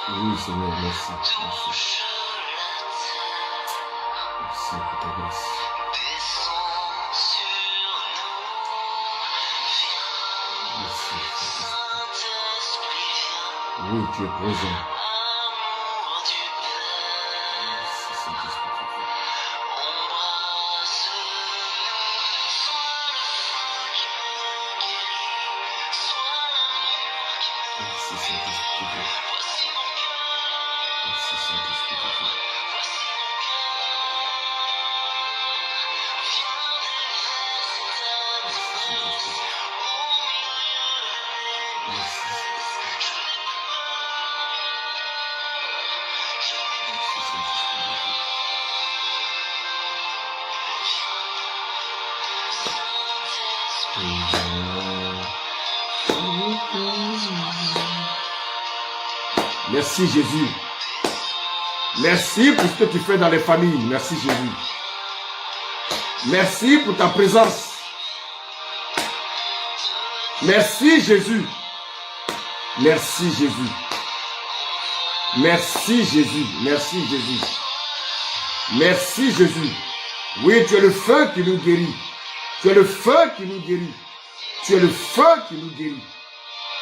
Oui, Seigneur, merci. Merci. Merci pour ta grâce. Merci. Oui, tu es présent. Merci, Saint-Esprit. Merci, Saint-Esprit. Merci, Saint-Esprit. Merci Jésus. Merci pour ce que tu fais dans les familles. Merci Jésus. Merci pour ta présence. Merci Jésus. Merci Jésus. Merci Jésus. Merci Jésus. Merci Jésus. Oui, tu es le feu qui nous guérit. Tu es le feu qui nous guérit. Tu es le feu qui nous guérit.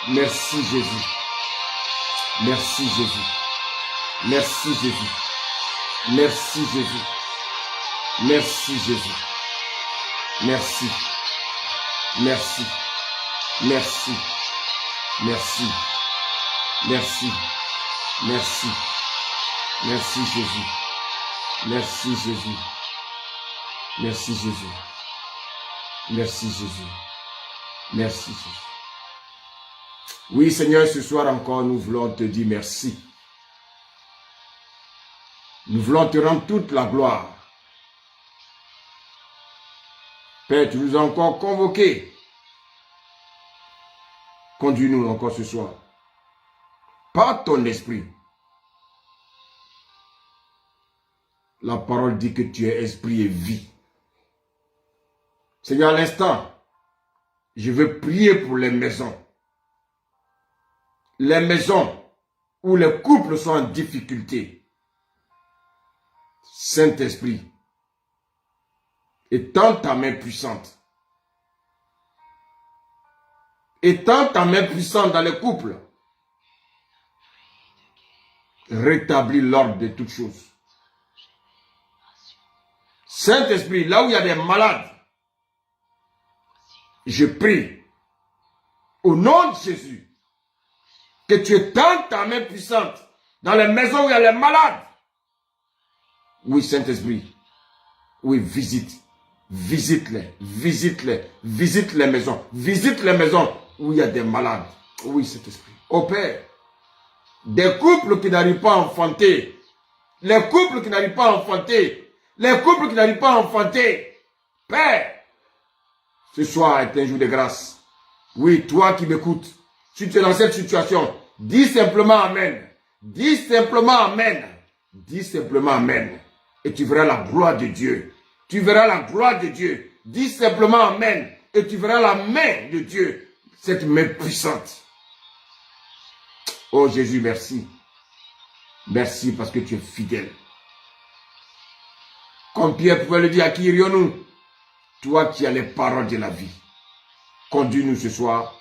Merci Jésus. Merci Jésus. Merci Jésus. Merci Jésus. Merci Jésus. Merci. Merci. Merci. Merci. Merci. Merci. Merci Jésus. Merci Jésus. Merci Jésus. Merci Jésus. Merci Jésus. Oui Seigneur, ce soir encore, nous voulons te dire merci. Nous voulons te rendre toute la gloire. Père, tu nous as encore convoqués. Conduis-nous encore ce soir. Par ton esprit. La parole dit que tu es esprit et vie. Seigneur, à l'instant, je veux prier pour les maisons. Les maisons où les couples sont en difficulté. Saint-Esprit, étends ta main puissante. Étends ta main puissante dans les couples. Rétablis l'ordre de toutes choses. Saint-Esprit, là où il y a des malades, je prie au nom de Jésus que tu étends ta main puissante dans les maisons où il y a les malades. Oui, Saint-Esprit. Oui, visite-les, visite les maisons. Visite les maisons où il y a des malades. Oui, Saint-Esprit. Ô Père, des couples qui n'arrivent pas à enfanter, les couples qui n'arrivent pas à enfanter, les couples qui n'arrivent pas à enfanter. Père, ce soir est un jour de grâce. Oui, toi qui m'écoutes, si tu es dans cette situation, dis simplement Amen. Dis simplement Amen. Dis simplement Amen. Et tu verras la gloire de Dieu. Tu verras la gloire de Dieu. Dis simplement Amen. Et tu verras la main de Dieu. Cette main puissante. Oh Jésus, merci. Merci parce que tu es fidèle. Comme Pierre pouvait le dire, à qui irions-nous? Toi qui as les paroles de la vie. Conduis-nous ce soir.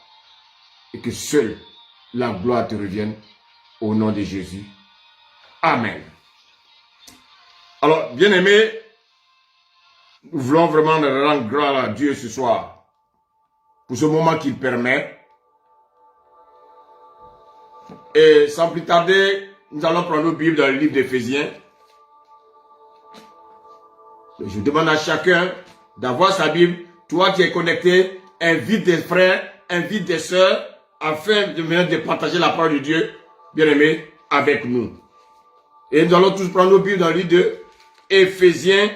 Et que seule la gloire te revienne. Au nom de Jésus. Amen. Alors, bien-aimés, nous voulons vraiment rendre grâce à Dieu ce soir pour ce moment qu'il permet. Et sans plus tarder, nous allons prendre nos Bibles dans le livre d'Éphésiens. Je demande à chacun d'avoir sa Bible. Toi qui es connecté, invite des frères, invite des sœurs, afin de partager la parole de Dieu, bien-aimés, avec nous. Et nous allons tous prendre nos Bibles dans le livre de Éphésiens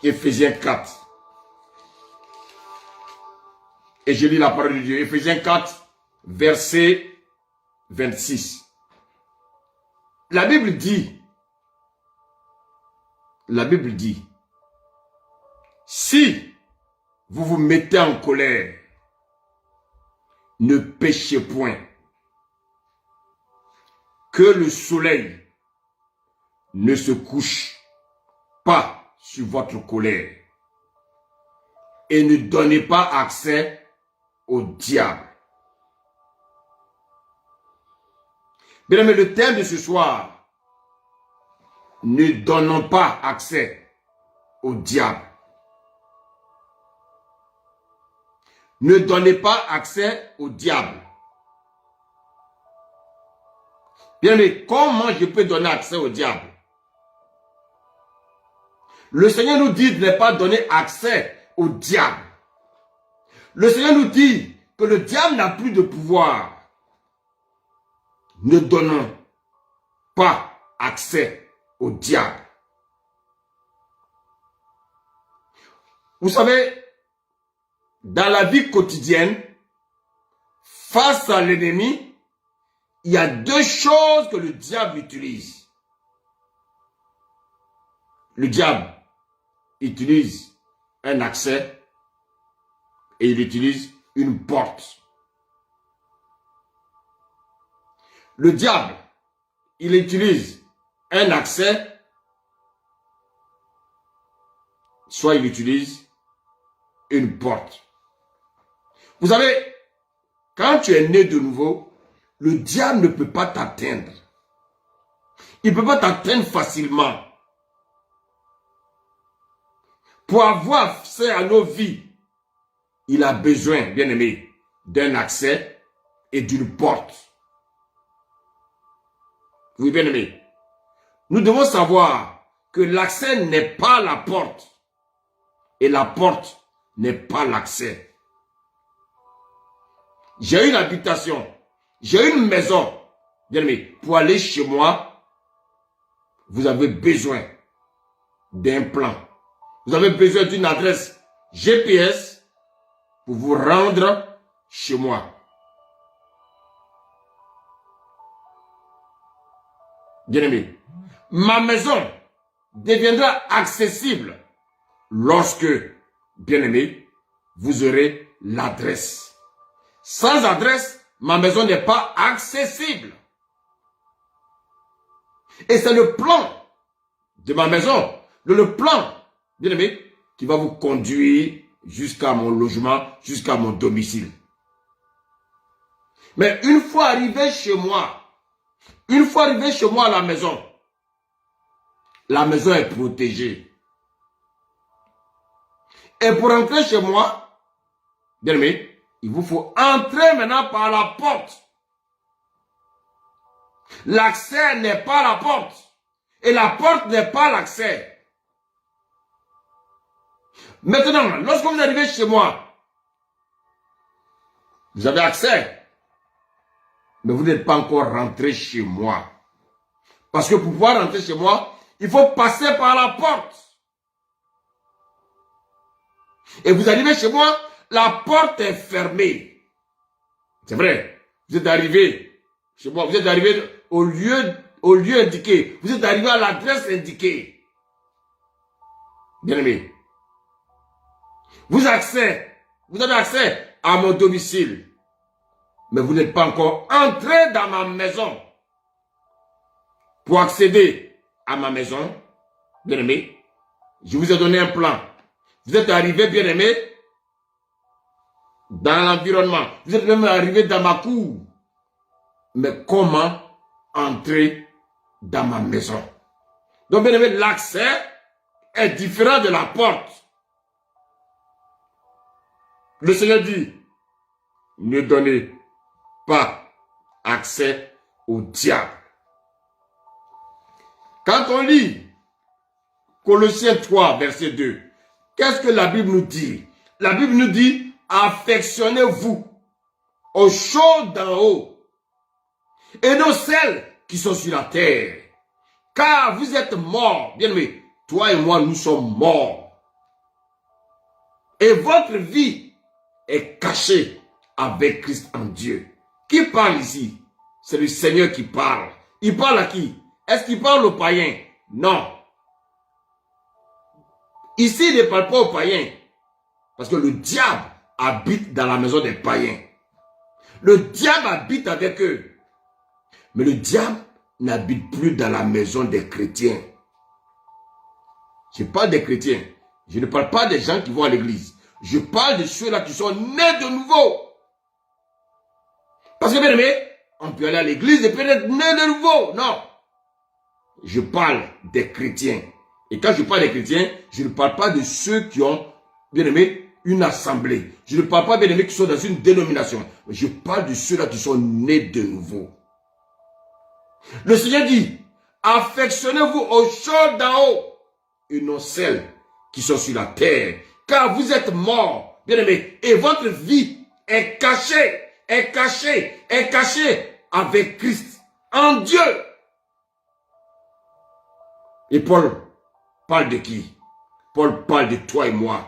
4. Et je lis la parole de Dieu. Éphésiens 4, verset 26. La Bible dit, si vous vous mettez en colère, ne péchez point. que le soleil ne se couche pas sur votre colère et ne donnez pas accès au diable. Bien aimé, le thème de ce soir, ne donnons pas accès au diable. Ne donnez pas accès au diable. Bien aimé, comment je peux donner accès au diable? Le Seigneur nous dit de ne pas donner accès au diable. Le Seigneur nous dit que le diable n'a plus de pouvoir. Ne donnons pas accès au diable. Vous savez, dans la vie quotidienne, face à l'ennemi, il y a deux choses que le diable utilise. Le diable utilise un accès et il utilise une porte. Le diable, il utilise un accès, soit il utilise une porte. Vous savez, quand tu es né de nouveau, le diable ne peut pas t'atteindre. Il ne peut pas t'atteindre facilement. Pour avoir accès à nos vies, il a besoin, bien aimé, d'un accès et d'une porte. Oui, bien aimé. Nous devons savoir que l'accès n'est pas la porte et la porte n'est pas l'accès. J'ai une habitation, j'ai une maison. Bien aimé, pour aller chez moi, vous avez besoin d'un plan. Vous avez besoin d'une adresse GPS pour vous rendre chez moi. Bien-aimé, ma maison deviendra accessible lorsque, bien-aimé, vous aurez l'adresse. Sans adresse, ma maison n'est pas accessible. Et c'est le plan de ma maison, le plan, bien-aimé, qui va vous conduire jusqu'à mon logement, jusqu'à mon domicile. Mais une fois arrivé chez moi, à la maison est protégée. Et pour entrer chez moi, bien aimé, il vous faut entrer maintenant par la porte. L'accès n'est pas la porte. Et la porte n'est pas l'accès. Maintenant, lorsque vous arrivez chez moi, vous avez accès. Mais vous n'êtes pas encore rentré chez moi. Parce que pour pouvoir rentrer chez moi, il faut passer par la porte. Et vous arrivez chez moi, la porte est fermée. C'est vrai. Vous êtes arrivé chez moi, vous êtes arrivé au lieu indiqué. Vous êtes arrivé à l'adresse indiquée. Bien aimé. Vous avez accès à mon domicile. Mais vous n'êtes pas encore entré dans ma maison. Pour accéder à ma maison, bien aimé, je vous ai donné un plan. Vous êtes arrivé, bien aimé, dans l'environnement. Vous êtes même arrivé dans ma cour. Mais comment entrer dans ma maison? Donc, bien aimé, l'accès est différent de la porte. Le Seigneur dit, ne donnez pas accès au diable. Quand on lit Colossiens 3, verset 2, qu'est-ce que la Bible nous dit? La Bible nous dit, affectionnez-vous aux choses d'en haut et non celles qui sont sur la terre. Car vous êtes morts, bien aimé, toi et moi nous sommes morts. Et votre vie est cachée avec Christ en Dieu. Qui parle ici? C'est le Seigneur qui parle. Il parle à qui? Est-ce qu'il parle aux païens? Non. Ici, il ne parle pas aux païens. Parce que le diable habite dans la maison des païens. Le diable habite avec eux. Mais le diable n'habite plus dans la maison des chrétiens. Je parle des chrétiens. Je ne parle pas des gens qui vont à l'église. Je parle de ceux-là qui sont nés de nouveau. Parce que, bien aimé, on peut aller à l'église et peut être né de nouveau. Non. Je parle des chrétiens. Et quand je parle des chrétiens, je ne parle pas de ceux qui ont, bien aimé, une assemblée. Je ne parle pas, bien aimé, qui sont dans une dénomination. Je parle de ceux-là qui sont nés de nouveau. Le Seigneur dit, affectionnez-vous aux choses d'en haut et non celles qui sont sur la terre. Car vous êtes morts, bien aimé, et votre vie est cachée avec Christ en Dieu. Et Paul parle de qui? Paul parle de toi et moi.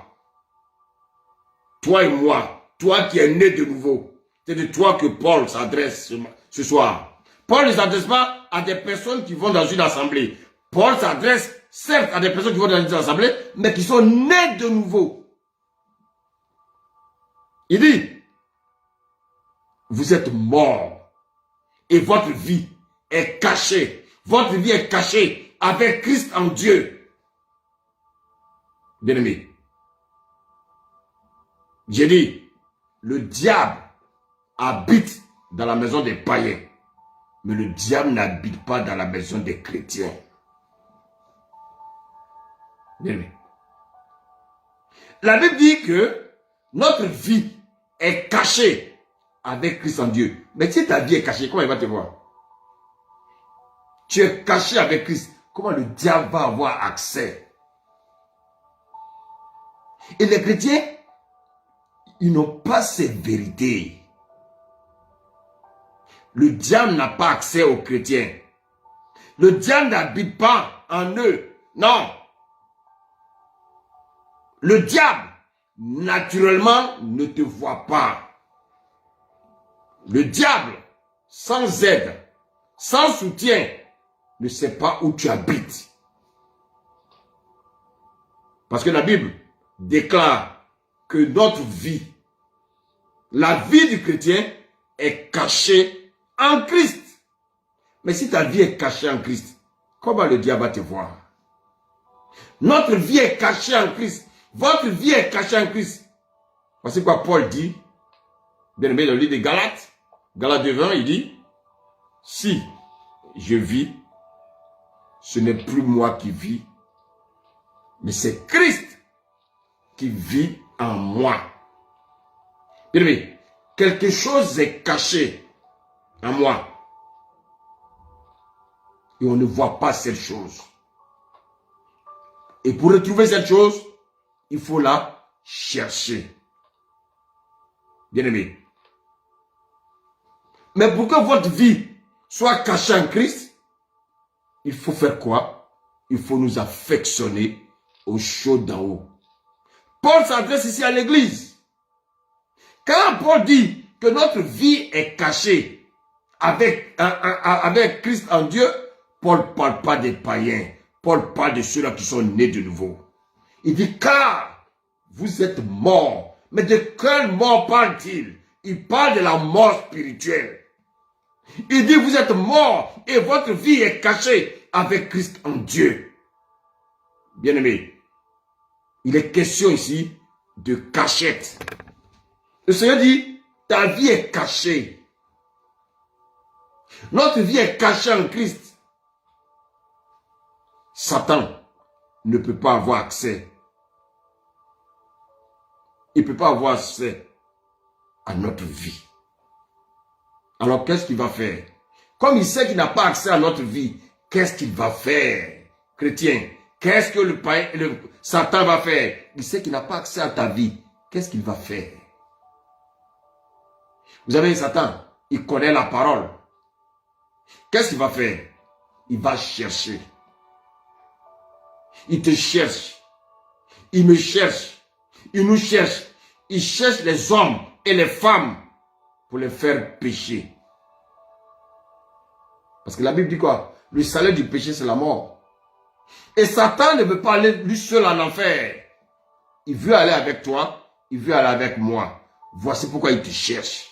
Toi et moi, toi qui es né de nouveau. C'est de toi que Paul s'adresse ce soir. Paul ne s'adresse pas à des personnes qui vont dans une assemblée. Paul s'adresse certes à des personnes qui vont dans une assemblée, mais qui sont nées de nouveau. Il dit, vous êtes morts et votre vie est cachée. Votre vie est cachée avec Christ en Dieu. Bien-aimé, j'ai dit, le diable habite dans la maison des païens, mais le diable n'habite pas dans la maison des chrétiens. Bien-aimé, la Bible dit que notre vie est cachée avec Christ en Dieu. Mais si ta vie est cachée, comment il va te voir? Tu es caché avec Christ. Comment le diable va avoir accès? Et les chrétiens, ils n'ont pas ces vérités. Le diable n'a pas accès aux chrétiens. Le diable n'habite pas en eux. Non. Le diable, naturellement, ne te voit pas. Le diable, sans aide, sans soutien, ne sait pas où tu habites. Parce que la Bible déclare que notre vie, la vie du chrétien, est cachée en Christ. Mais si ta vie est cachée en Christ, comment le diable va te voir? Notre vie est cachée en Christ. Votre vie est cachée en Christ. Voici quoi Paul dit, bien aimé dans le livre de Galates, Galates 2:20, il dit, si je vis, ce n'est plus moi qui vis, mais c'est Christ qui vit en moi. Bien aimé, quelque chose est caché en moi. Et on ne voit pas cette chose. Et pour retrouver cette chose, il faut la chercher. Bien aimé. Mais pour que votre vie soit cachée en Christ, il faut faire quoi? Il faut nous affectionner aux choses d'en haut. Paul s'adresse ici à l'église. Quand Paul dit que notre vie est cachée avec Christ en Dieu, Paul ne parle pas des païens. Paul parle de ceux-là qui sont nés de nouveau. Il dit, car vous êtes morts. Mais de quelle mort parle-t-il? Il parle de la mort spirituelle. Il dit, vous êtes morts et votre vie est cachée avec Christ en Dieu. Bien-aimé, il est question ici de cachette. Le Seigneur dit, ta vie est cachée. Notre vie est cachée en Christ. Satan ne peut pas avoir accès. Il ne peut pas avoir accès à notre vie. Alors qu'est-ce qu'il va faire? Comme il sait qu'il n'a pas accès à notre vie, qu'est-ce qu'il va faire? Chrétien, qu'est-ce que le Satan va faire? Il sait qu'il n'a pas accès à ta vie. Qu'est-ce qu'il va faire? Vous avez Satan, il connaît la parole. Qu'est-ce qu'il va faire? Il va chercher. Il te cherche. Il me cherche. Il nous cherche. Il cherche les hommes et les femmes pour les faire pécher. Parce que la Bible dit quoi? Le salaire du péché, c'est la mort. Et Satan ne veut pas aller lui seul en enfer. Il veut aller avec toi. Il veut aller avec moi. Voici pourquoi il te cherche.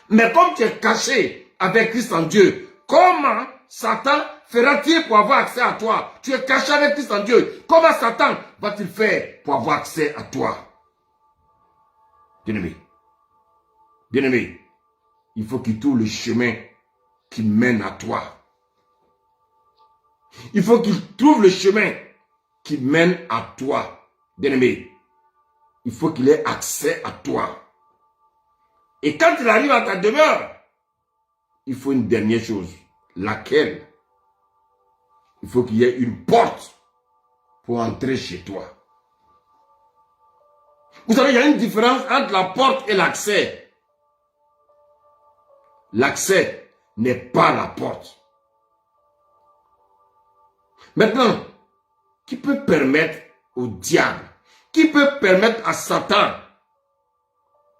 Mais comme tu es caché avec Christ en Dieu, comment Satan fera-t-il pour avoir accès à toi? Tu es caché avec Christ en Dieu. Comment Satan va-t-il faire pour avoir accès à toi? Bien-aimé, bien-aimé, il faut qu'il trouve le chemin qui mène à toi. Il faut qu'il trouve le chemin qui mène à toi. Bien-aimé, il faut qu'il ait accès à toi. Et quand il arrive à ta demeure, il faut une dernière chose. Laquelle? Il faut qu'il y ait une porte pour entrer chez toi. Vous savez, il y a une différence entre la porte et l'accès. L'accès n'est pas la porte. Maintenant, qui peut permettre au diable, qui peut permettre à Satan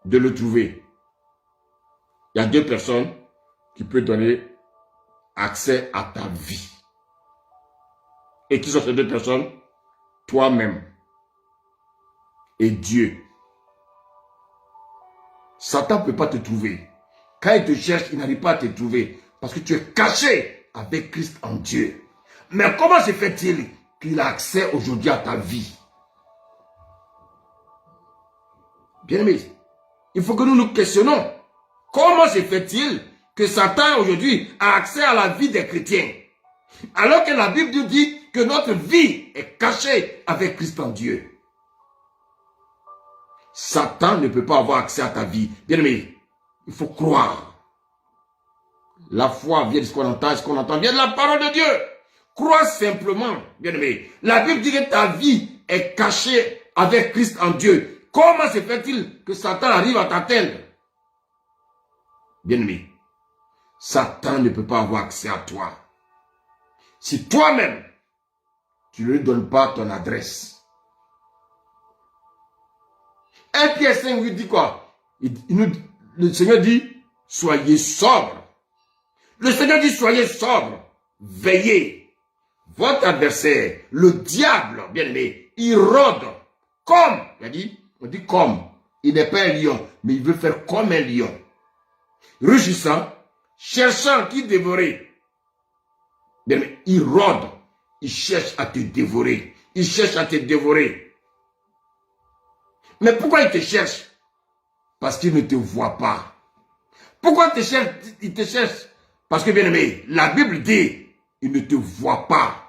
de le trouver? Il y a deux personnes qui peuvent donner accès à ta vie. Et qui sont ces deux personnes? Toi-même et Dieu. Satan ne peut pas te trouver. Quand il te cherche, il n'arrive pas à te trouver. Parce que tu es caché avec Christ en Dieu. Mais comment se fait-il qu'il a accès aujourd'hui à ta vie? Bien-aimés, il faut que nous nous questionnons. Comment se fait-il que Satan aujourd'hui a accès à la vie des chrétiens? Alors que la Bible nous dit que notre vie est cachée avec Christ en Dieu. Satan ne peut pas avoir accès à ta vie. Bien-aimé, il faut croire. La foi vient de ce qu'on entend vient de la parole de Dieu. Crois simplement, bien-aimé. La Bible dit que ta vie est cachée avec Christ en Dieu. Comment se fait-il que Satan arrive à t'atteindre? Bien-aimé, Satan ne peut pas avoir accès à toi. Si toi-même, tu ne lui donnes pas ton adresse. 1 Pierre 5 lui dit quoi? Le Seigneur dit, soyez sobres. Le Seigneur dit, soyez sobres. Veillez. Votre adversaire, le diable, bien-aimé, il rôde comme, on dit comme, il n'est pas un lion, mais il veut faire comme un lion. Rugissant, cherchant qui dévorer. Bien-aimé, il rôde, il cherche à te dévorer. Il cherche à te dévorer. Mais pourquoi il te cherche? Parce qu'il ne te voit pas. Pourquoi il te cherche? Parce que, bien-aimé, la Bible dit, il ne te voit pas.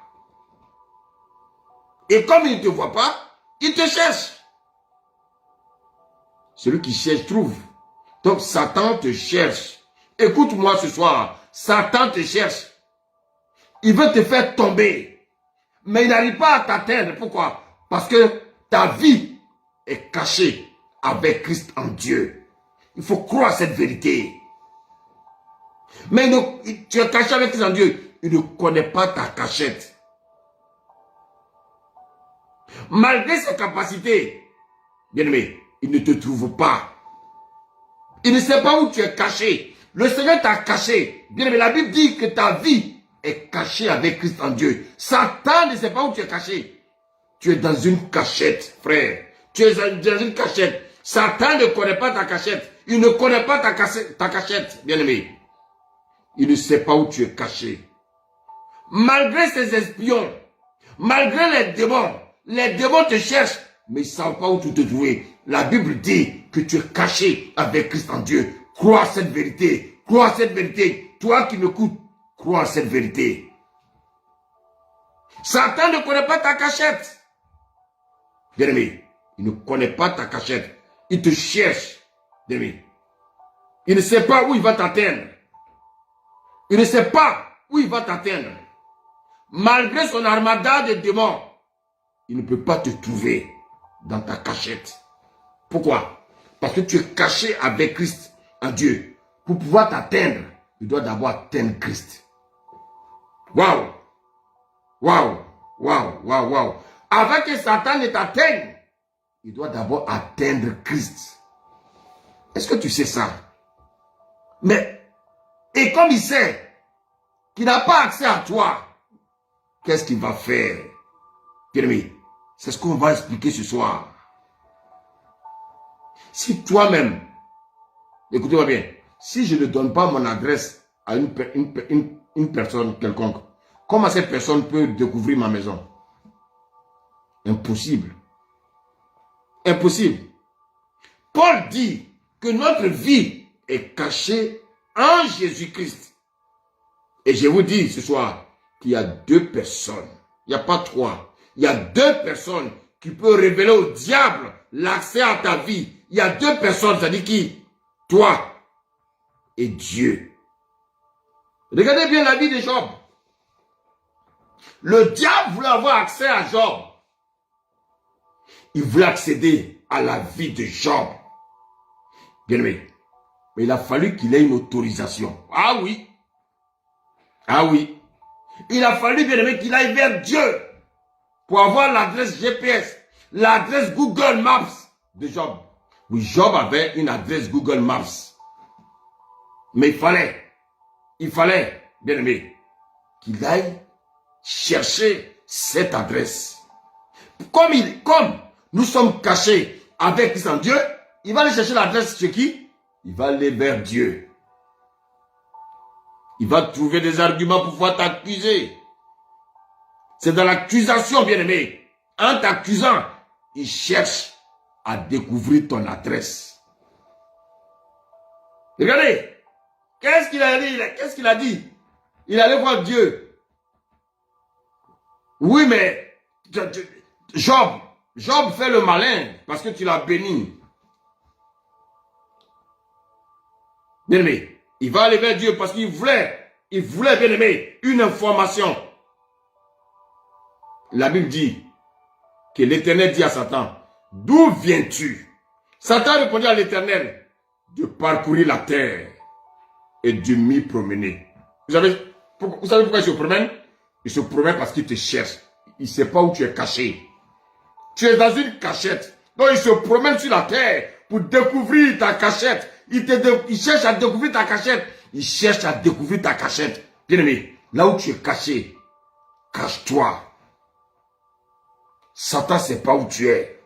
Et comme il ne te voit pas, il te cherche. Celui qui cherche trouve. Donc Satan te cherche. Écoute-moi ce soir. Satan te cherche. Il veut te faire tomber. Mais il n'arrive pas à t'atteindre. Pourquoi? Parce que ta vie est cachée avec Christ en Dieu. Il faut croire cette vérité. Mais tu es caché avec Christ en Dieu. Il ne connaît pas ta cachette. Malgré ses capacités, bien-aimé, il ne te trouve pas. Il ne sait pas où tu es caché. Le Seigneur t'a caché. Bien-aimé, la Bible dit que ta vie est cachée avec Christ en Dieu. Satan ne sait pas où tu es caché. Tu es dans une cachette, frère. Tu es dans une cachette. Satan ne connaît pas ta cachette. Il ne connaît pas ta cachette, bien-aimé. Il ne sait pas où tu es caché. Malgré ses espions, malgré les démons te cherchent, mais ils ne savent pas où tu te trouves. La Bible dit que tu es caché avec Christ en Dieu. Crois à cette vérité. Crois à cette vérité. Toi qui m'écoutes, crois à cette vérité. Satan ne connaît pas ta cachette. Bien-aimé, il ne connaît pas ta cachette. Il te cherche. Bien-aimé, il ne sait pas où il va t'atteindre. Il ne sait pas où il va t'atteindre. Malgré son armada de démons, il ne peut pas te trouver dans ta cachette. Pourquoi? Parce que tu es caché avec Christ en Dieu. Pour pouvoir t'atteindre, il doit d'abord atteindre Christ. Waouh! Waouh! Waouh! Waouh! Waouh! Avant que Satan ne t'atteigne, il doit d'abord atteindre Christ. Est-ce que tu sais ça? Mais, et comme il sait qu'il n'a pas accès à toi, qu'est-ce qu'il va faire? Bien-aimé, c'est ce qu'on va expliquer ce soir. Si toi-même, écoutez-moi bien, si je ne donne pas mon adresse à une une personne quelconque. Comment cette personne peut découvrir ma maison? Impossible. Impossible. Paul dit que notre vie est cachée en Jésus-Christ. Et je vous dis ce soir qu'il y a deux personnes, il n'y a pas trois, il y a deux personnes qui peuvent révéler au diable l'accès à ta vie. Il y a deux personnes, ça dit qui? Toi et Dieu. Regardez bien la vie de Job. Le diable voulait avoir accès à Job. Il voulait accéder à la vie de Job. Bien aimé. Mais il a fallu qu'il ait une autorisation. Ah oui. Ah oui. Il a fallu, bien aimé, qu'il aille vers Dieu pour avoir l'adresse GPS, l'adresse Google Maps de Job. Oui, Job avait une adresse Google Maps. Mais il fallait, bien aimé, qu'il aille chercher cette adresse. Comme nous sommes cachés avec Christ en Dieu, il va aller chercher l'adresse chez qui? Il va aller vers Dieu. Il va trouver des arguments pour pouvoir t'accuser. C'est dans l'accusation, bien aimé. En t'accusant, il cherche à découvrir ton adresse. Regardez. Qu'est-ce qu'il a dit? Qu'est-ce qu'il a dit? Il allait voir Dieu. Oui, mais Job fait le malin parce que tu l'as béni. Bien aimé, il va aller vers Dieu parce qu'il voulait, bien aimé, une information. La Bible dit que l'Éternel dit à Satan, d'où viens-tu? Satan répondit à l'Éternel, de parcourir la terre et de m'y promener. Vous savez pourquoi il se promène? Il se promène parce qu'il te cherche. Il ne sait pas où tu es caché. Tu es dans une cachette. Donc il se promène sur la terre pour découvrir ta cachette. Il cherche à découvrir ta cachette. Il cherche à découvrir ta cachette. Bien aimé, là où tu es caché, cache-toi. Satan ne sait pas où tu es.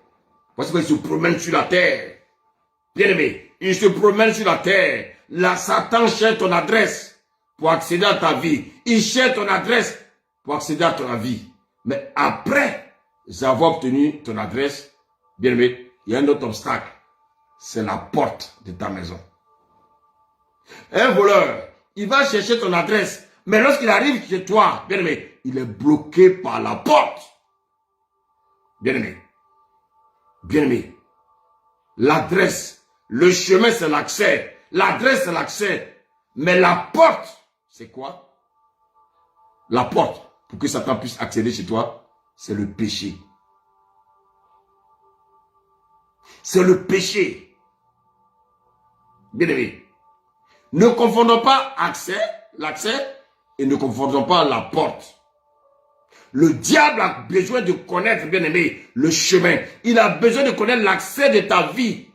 Parce qu'il se promène sur la terre. Bien aimé, il se promène sur la terre. Là, Satan cherche ton adresse pour accéder à ta vie. Il cherche ton adresse pour accéder à ta vie. Mais après avoir obtenu ton adresse, bien aimé, il y a un autre obstacle. C'est la porte de ta maison. Un voleur, il va chercher ton adresse. Mais lorsqu'il arrive chez toi, bien aimé, il est bloqué par la porte. Bien aimé. Bien aimé. L'adresse, le chemin, c'est l'accès. L'adresse, c'est l'accès. Mais la porte, c'est quoi? La porte, pour que Satan puisse accéder chez toi, c'est le péché. C'est le péché. Bien aimé. Ne confondons pas l'accès, et ne confondons pas la porte. Le diable a besoin de connaître, bien aimé, le chemin. Il a besoin de connaître l'accès de ta vie.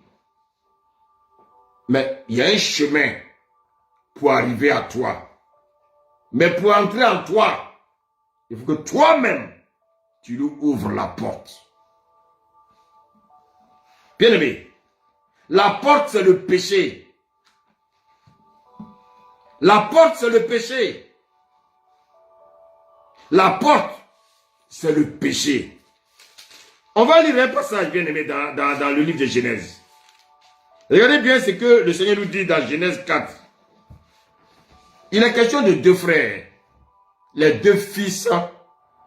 Mais il y a un chemin pour arriver à toi. Mais pour entrer en toi, il faut que toi-même, tu lui ouvres la porte. Bien aimé, la porte c'est le péché. La porte c'est le péché. La porte c'est le péché. On va lire un passage, bien aimé, dans le livre de Genèse. Regardez bien ce que le Seigneur nous dit dans Genèse 4. Il est question de deux frères. Les deux fils,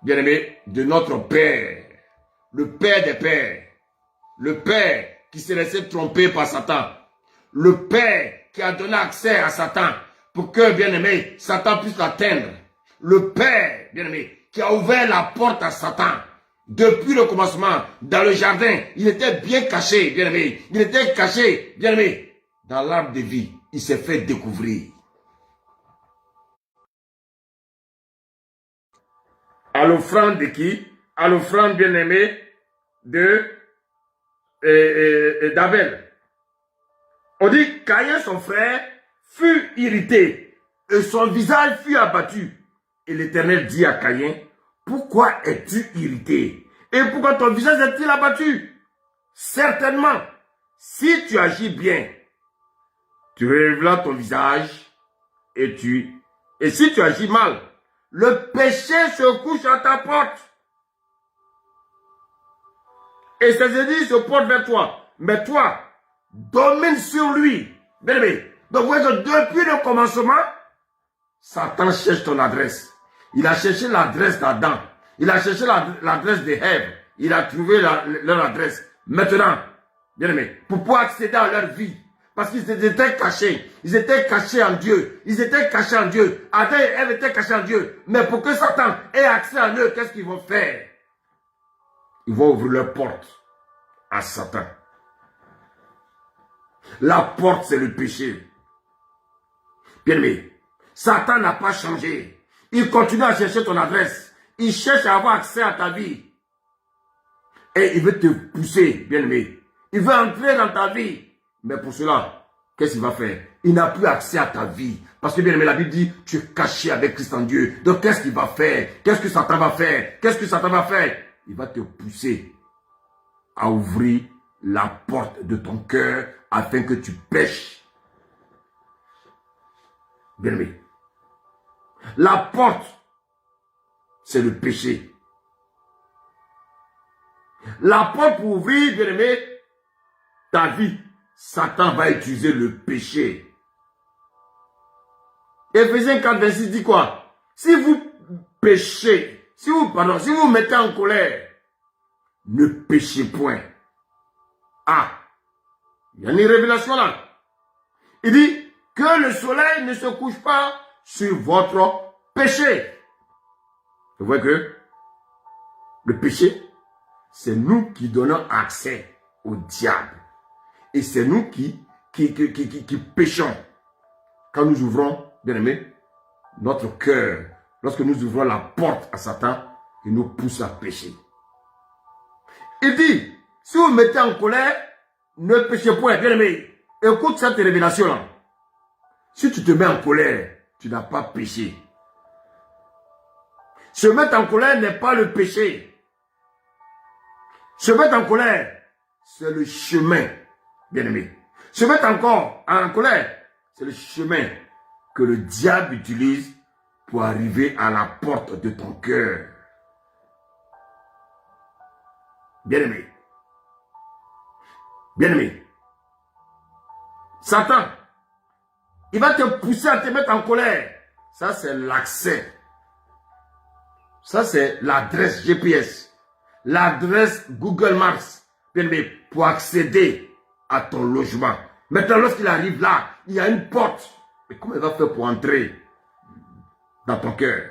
bien aimés, de notre Père. Le Père des pères. Le Père qui s'est laissé tromper par Satan. Le Père qui a donné accès à Satan pour que, bien aimé, Satan puisse l'atteindre. Le Père, bien aimé, qui a ouvert la porte à Satan. Depuis le commencement, dans le jardin, il était bien caché, bien aimé. Il était caché, bien aimé. Dans l'arbre de vie, il s'est fait découvrir. À l'offrande de qui? À l'offrande, bien aimé, d'Abel. On dit, Caïn, son frère, fut irrité et son visage fut abattu. Et l'Éternel dit à Caïn, pourquoi es-tu irrité? Et pourquoi ton visage est-il abattu? Certainement, si tu agis bien, tu relèveras ton visage et tu Et si tu agis mal, le péché se couche à ta porte. Et ses ennemis se portent vers toi. Mais toi, domine sur lui. Bien aimé. Donc, vous voyez, depuis le commencement, Satan cherche ton adresse. Il a cherché l'adresse d'Adam. Il a cherché l'adresse de Ève. Il a trouvé leur adresse. Maintenant, bien aimé, pour pouvoir accéder à leur vie. Parce qu'ils étaient cachés. Ils étaient cachés en Dieu. Ils étaient cachés en Dieu. Adam et Ève étaient cachés en Dieu. Mais pour que Satan ait accès à eux, qu'est-ce qu'ils vont faire? Ils vont ouvrir leur porte à Satan. La porte, c'est le péché. Bien aimé, Satan n'a pas changé. Il continue à chercher ton adresse. Il cherche à avoir accès à ta vie. Et il veut te pousser, bien aimé. Il veut entrer dans ta vie. Mais pour cela, qu'est-ce qu'il va faire? Il n'a plus accès à ta vie. Parce que bien aimé, la Bible dit, tu es caché avec Christ en Dieu. Donc qu'est-ce qu'il va faire? Qu'est-ce que Satan va faire? Qu'est-ce que Satan va faire? Il va te pousser à ouvrir la porte de ton cœur afin que tu pêches. Bien aimé. La porte, c'est le péché. La porte pour ouvrir, bien aimé, ta vie, Satan va utiliser le péché. Éphésiens 4, 26 dit quoi? Si vous péchez, si vous mettez en colère, ne péchez point. Ah, il y a une révélation là. Il dit que le soleil ne se couche pas sur votre péché. Vous voyez que le péché, c'est nous qui donnons accès au diable. Et c'est nous qui péchons. Quand nous ouvrons, bien aimé, notre cœur, lorsque nous ouvrons la porte à Satan, il nous pousse à pécher. Il dit, si vous mettez en colère, ne péchez point. Bien aimé, écoute cette révélation-là. Si tu te mets en colère, tu n'as pas péché. Se mettre en colère n'est pas le péché. Se mettre en colère, c'est le chemin, bien aimé. Se mettre encore en colère, c'est le chemin que le diable utilise pour arriver à la porte de ton cœur. Bien aimé. Bien aimé. Satan, il va te pousser à te mettre en colère. Ça, c'est l'accès. Ça, c'est l'adresse GPS. L'adresse Google Maps. Bien aimé, pour accéder à ton logement. Maintenant, lorsqu'il arrive là, il y a une porte. Mais comment il va faire pour entrer dans ton cœur?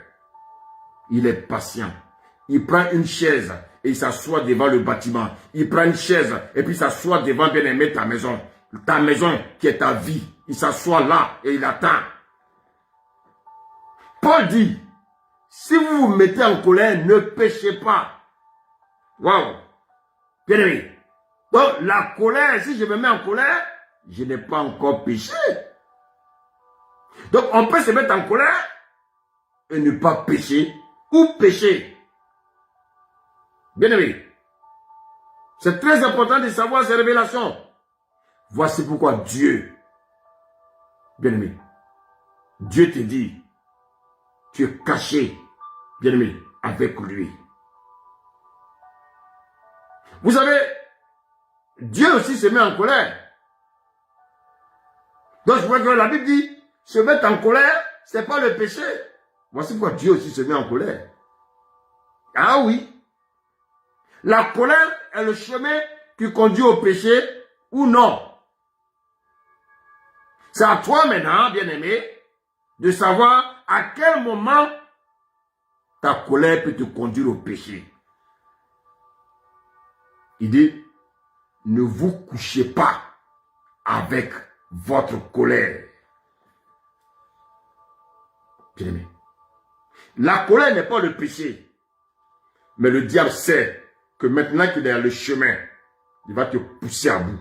Il est patient. Il prend une chaise et il s'assoit devant le bâtiment. Il prend une chaise et puis il s'assoit devant, bien aimé, ta maison. Ta maison qui est ta vie. Il s'assoit là et il attend. Paul dit, si vous vous mettez en colère, ne péchez pas. Waouh. Bien aimé. Donc la colère, si je me mets en colère, je n'ai pas encore péché. Donc on peut se mettre en colère et ne pas pécher ou pécher. Bien aimé, c'est très important de savoir ces révélations. Voici pourquoi Dieu, bien aimé, Dieu te dit, tu es caché, bien aimé, avec lui. Vous savez, Dieu aussi se met en colère. Donc je vois que la Bible dit, se mettre en colère, ce n'est pas le péché. Voici pourquoi Dieu aussi se met en colère. Ah oui. La colère est le chemin qui conduit au péché ou non. C'est à toi maintenant, bien-aimé, de savoir à quel moment ta colère peut te conduire au péché. Il dit, ne vous couchez pas avec votre colère. Bien-aimé, la colère n'est pas le péché, mais le diable sait que maintenant qu'il est dans le chemin, il va te pousser à bout.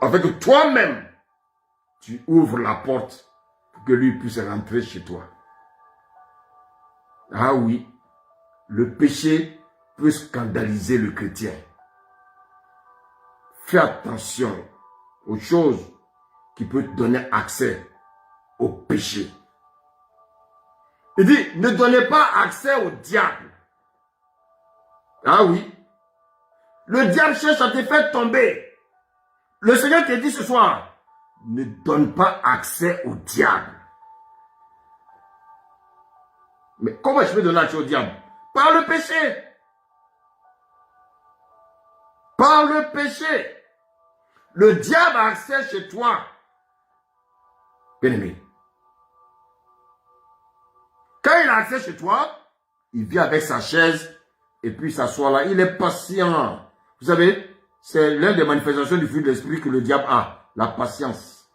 Afin que toi-même, tu ouvres la porte pour que lui puisse rentrer chez toi. Ah oui, le péché peut scandaliser le chrétien. Fais attention aux choses qui peuvent te donner accès au péché. Il dit, ne donnez pas accès au diable. Ah oui. Le diable cherche à te faire tomber. Le Seigneur te dit ce soir, ne donne pas accès au diable. Mais comment je peux donner accès au diable? Par le péché. Par le péché. Le diable a accès chez toi. Bien-aimé. Quand il a accès chez toi, il vient avec sa chaise et puis il s'assoit là. Il est patient. Vous savez, c'est l'une des manifestations du fruit de l'esprit que le diable a. La patience.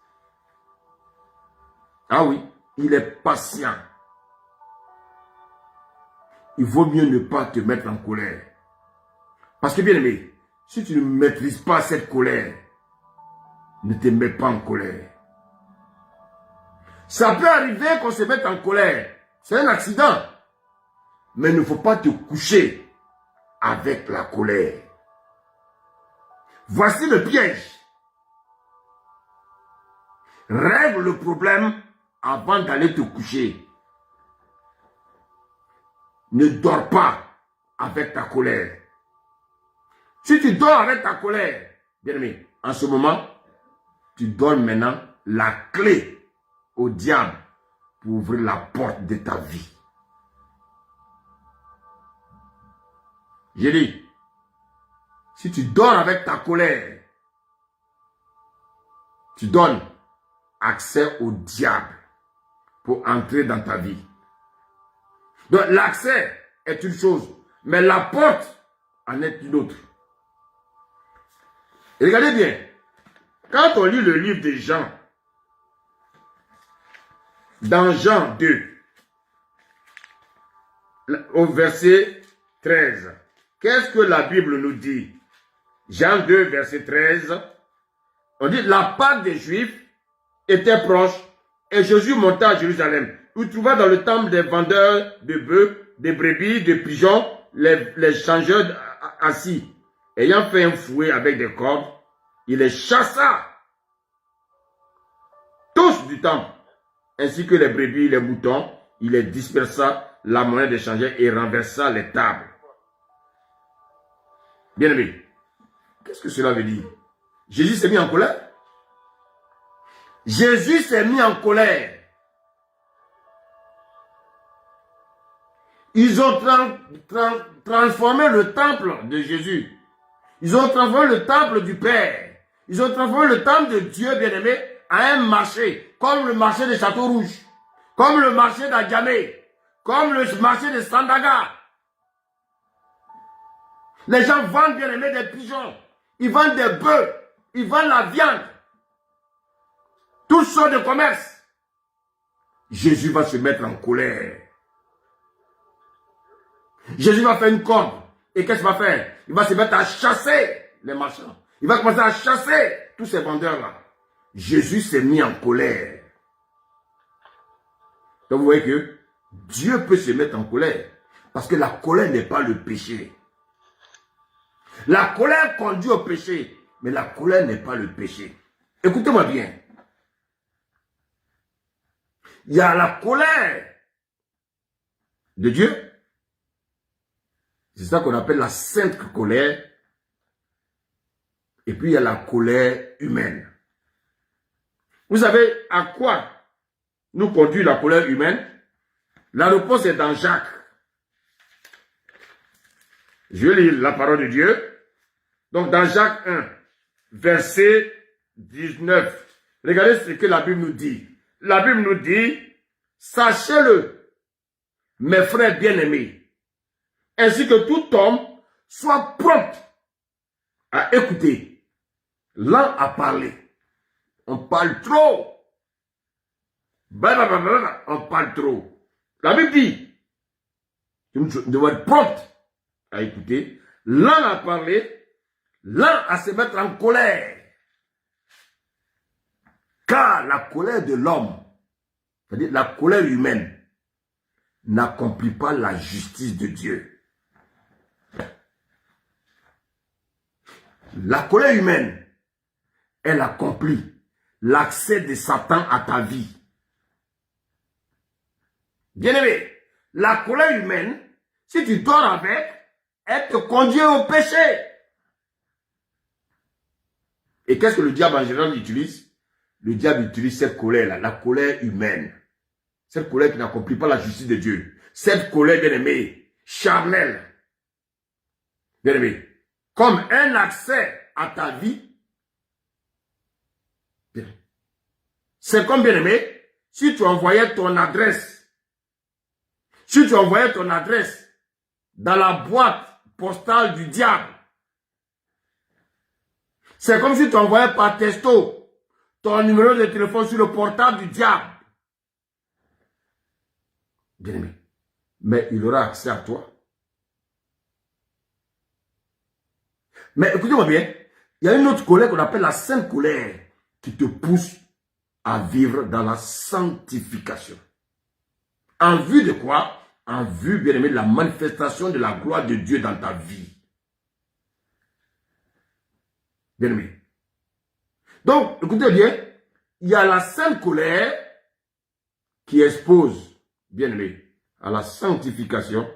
Ah oui, il est patient. Il vaut mieux ne pas te mettre en colère. Parce que bien aimé, si tu ne maîtrises pas cette colère, ne te mets pas en colère. Ça peut arriver qu'on se mette en colère. C'est un accident. Mais il ne faut pas te coucher avec la colère. Voici le piège. Règle le problème avant d'aller te coucher. Ne dors pas avec ta colère. Si tu dors avec ta colère, bien aimé, en ce moment, tu donnes maintenant la clé au diable pour ouvrir la porte de ta vie. J'ai dit, si tu dors avec ta colère, tu donnes accès au diable pour entrer dans ta vie. Donc l'accès est une chose, mais la porte en est une autre. Et regardez bien, quand on lit le livre de Jean, dans Jean 2, au verset 13, qu'est-ce que la Bible nous dit? Jean 2, verset 13, on dit, la Pâque des Juifs était proche et Jésus monta à Jérusalem. Il trouva dans le temple des vendeurs de bœufs, de brebis, de pigeons, les changeurs assis. Ayant fait un fouet avec des cordes, il les chassa tous du temple, ainsi que les brebis, les moutons. Il les dispersa la monnaie des changeurs et renversa les tables. Bien aimé, qu'est-ce que cela veut dire? Jésus s'est mis en colère. Jésus s'est mis en colère. Ils ont transformé le temple de Jésus. Ils ont transformé le temple du Père. Ils ont transformé le temple de Dieu, bien-aimé, à un marché, comme le marché de Château-Rouge, comme le marché d'Adjamé, comme le marché de Sandaga. Les gens vendent, bien-aimé, des pigeons. Ils vendent des bœufs. Ils vendent la viande. Toutes sortes de commerce. Jésus va se mettre en colère. Jésus va faire une corde. Et qu'est-ce qu'il va faire? Il va se mettre à chasser les marchands. Il va commencer à chasser tous ces vendeurs-là. Jésus s'est mis en colère. Donc vous voyez que Dieu peut se mettre en colère. Parce que la colère n'est pas le péché. La colère conduit au péché. Mais la colère n'est pas le péché. Écoutez-moi bien. Il y a la colère de Dieu. C'est ça qu'on appelle la sainte colère. Et puis il y a la colère humaine. Vous savez à quoi nous conduit la colère humaine? La réponse est dans Jacques. Je lis la parole de Dieu. Donc dans Jacques 1, verset 19. Regardez ce que la Bible nous dit. La Bible nous dit, sachez-le, mes frères bien-aimés, ainsi que tout homme soit prompt à écouter, lent à parler. On parle trop. On parle trop. La Bible dit, nous devons être prompt à écouter, lent à parler, lent à se mettre en colère. Car la colère de l'homme, c'est-à-dire la colère humaine, n'accomplit pas la justice de Dieu. La colère humaine, elle accomplit l'accès de Satan à ta vie. Bien-aimé, la colère humaine, si tu dors avec, elle te conduit au péché. Et qu'est-ce que le diable en général utilise? Le diable utilise cette colère-là, la colère humaine. Cette colère qui n'accomplit pas la justice de Dieu. Cette colère, bien-aimé, charnelle. Bien-aimé, comme un accès à ta vie. C'est comme, bien-aimé, si tu envoyais ton adresse, dans la boîte postale du diable, c'est comme si tu envoyais par texto ton numéro de téléphone sur le portable du diable. Bien-aimé, mais il aura accès à toi. Mais écoutez-moi bien, il y a une autre colère qu'on appelle la sainte colère qui te pousse à vivre dans la sanctification. En vue de quoi? En vue, bien aimé, de la manifestation de la gloire de Dieu dans ta vie. Bien aimé. Donc, écoutez bien, il y a la sainte colère qui expose, bien aimé, à la sanctification.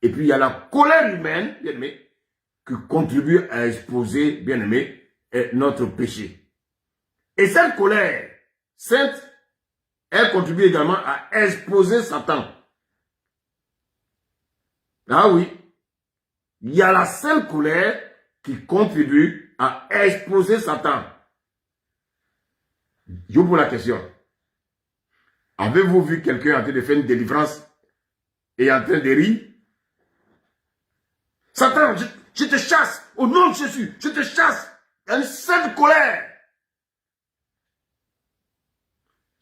Et puis il y a la colère humaine, bien aimé, qui contribue à exposer, bien aimé, notre péché. Et cette colère sainte, elle contribue également à exposer Satan. Ah oui, il y a la sainte colère qui contribue à exposer Satan. Je vous pose la question. Avez-vous vu quelqu'un en train de faire une délivrance et en train de rire? Satan, je te chasse au nom de Jésus, je te chasse. Il y a une sainte colère.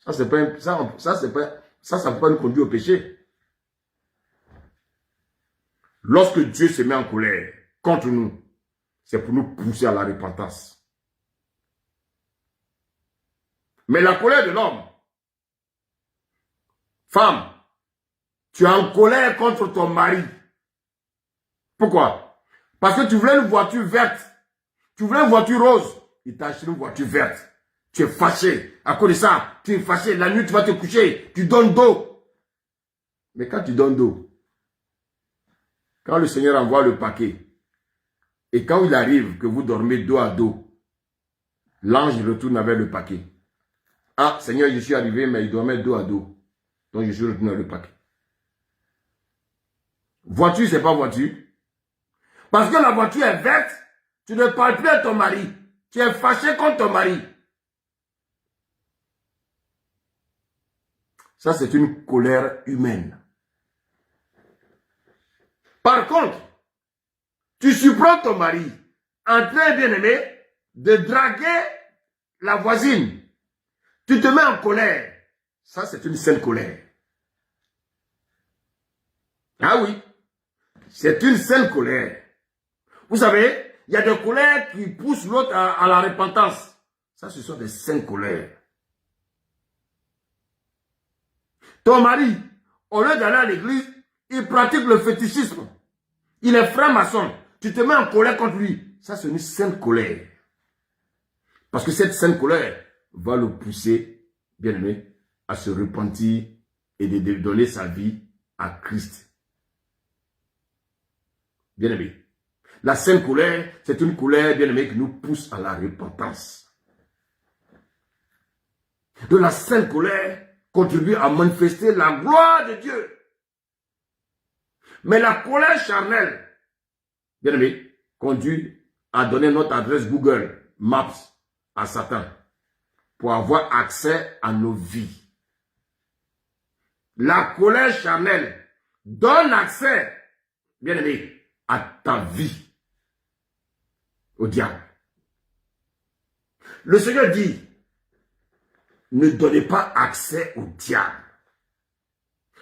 Ça ne peut pas nous conduire au péché. Lorsque Dieu se met en colère contre nous, c'est pour nous pousser à la repentance. Mais la colère de l'homme, femme, tu es en colère contre ton mari. Pourquoi? Parce que tu voulais une voiture verte, tu voulais une voiture rose, il t'a acheté une voiture verte. Tu es fâché. À cause de ça, tu es fâché. La nuit, tu vas te coucher. Tu donnes dos. Mais quand tu donnes dos, quand le Seigneur envoie le paquet, et quand il arrive que vous dormez dos à dos, l'ange retourne avec le paquet. Ah, Seigneur, je suis arrivé, mais il dormait dos à dos. Donc, je suis retourné avec le paquet. Voiture, c'est pas voiture. Parce que la voiture est verte, tu ne parles plus à ton mari. Tu es fâché contre ton mari. Ça, c'est une colère humaine. Par contre, tu surprends ton mari en train, bien aimé, de draguer la voisine. Tu te mets en colère. Ça, c'est une sainte colère. Ah oui, c'est une sainte colère. Vous savez, il y a des colères qui poussent l'autre à la repentance. Ça, ce sont des saintes colères. Ton mari, au lieu d'aller à l'église, il pratique le fétichisme. Il est franc-maçon. Tu te mets en colère contre lui. Ça, c'est une sainte colère. Parce que cette sainte colère va le pousser, bien aimé, à se repentir et de donner sa vie à Christ. Bien aimé. La sainte colère, c'est une colère, bien aimé, qui nous pousse à la repentance. De la sainte colère contribue à manifester la gloire de Dieu. Mais la colère charnelle, bien aimé, conduit à donner notre adresse Google Maps à Satan pour avoir accès à nos vies. La colère charnelle donne accès, bien aimé, à ta vie, au diable. Le Seigneur dit, ne donnez pas accès au diable.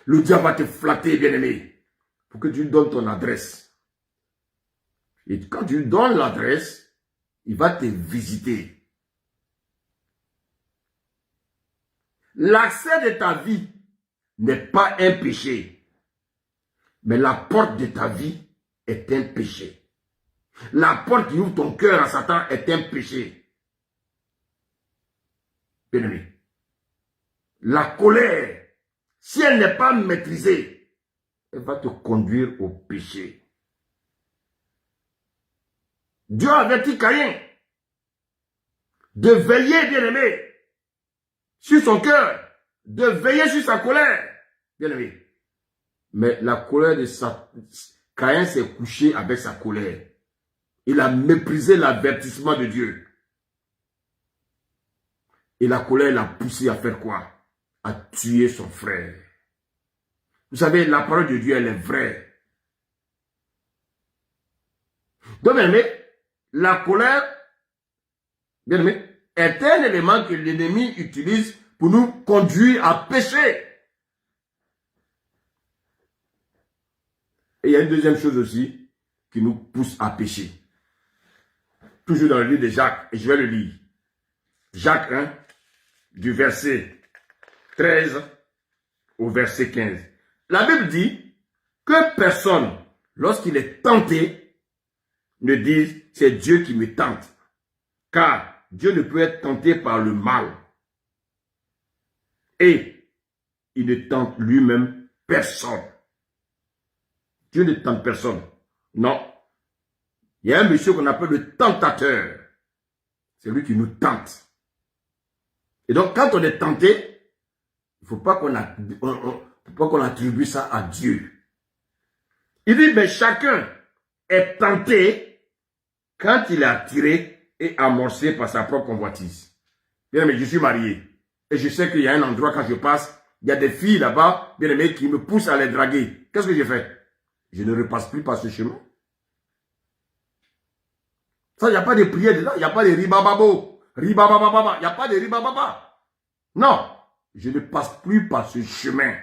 Le diable va te flatter, bien aimé, pour que tu lui donnes ton adresse. Et quand tu lui donnes l'adresse, il va te visiter. L'accès de ta vie n'est pas un péché, mais la porte de ta vie est un péché. La porte qui ouvre ton cœur à Satan est un péché. Bien-aimé, La colère, si elle n'est pas maîtrisée, elle va te conduire au péché. Dieu a averti Caïn de veiller, bien-aimé, sur son cœur, de veiller sur sa colère, bien-aimé. Mais la colère de Caïn s'est couché avec sa colère. Il a méprisé l'avertissement de Dieu. Et la colère l'a poussé à faire quoi? À tuer son frère. Vous savez, la parole de Dieu, elle est vraie. Donc, bien aimé, la colère, bien aimé, est un élément que l'ennemi utilise pour nous conduire à pécher. Et il y a une deuxième chose aussi qui nous pousse à pécher. Toujours dans le livre de Jacques, et je vais le lire. Jacques 1, du verset 13 au verset 15. La Bible dit que personne, lorsqu'il est tenté, ne dise « c'est Dieu qui me tente ». Car Dieu ne peut être tenté par le mal. Et il ne tente lui-même personne. Dieu ne tente personne. Non. Il y a un monsieur qu'on appelle le tentateur. C'est lui qui nous tente. Et donc, quand on est tenté, il ne faut pas qu'on attribue ça à Dieu. Il dit, mais chacun est tenté quand il est attiré et amorcé par sa propre convoitise. Bien aimé, je suis marié. Et je sais qu'il y a un endroit, quand je passe, il y a des filles là-bas, bien aimé, qui me poussent à les draguer. Qu'est-ce que je fais? Je ne repasse plus par ce chemin. Ça, il n'y a pas de prière dedans. Il n'y a pas de ribababo. Ribabababa. Il n'y a pas de ribababa. Non. Je ne passe plus par ce chemin.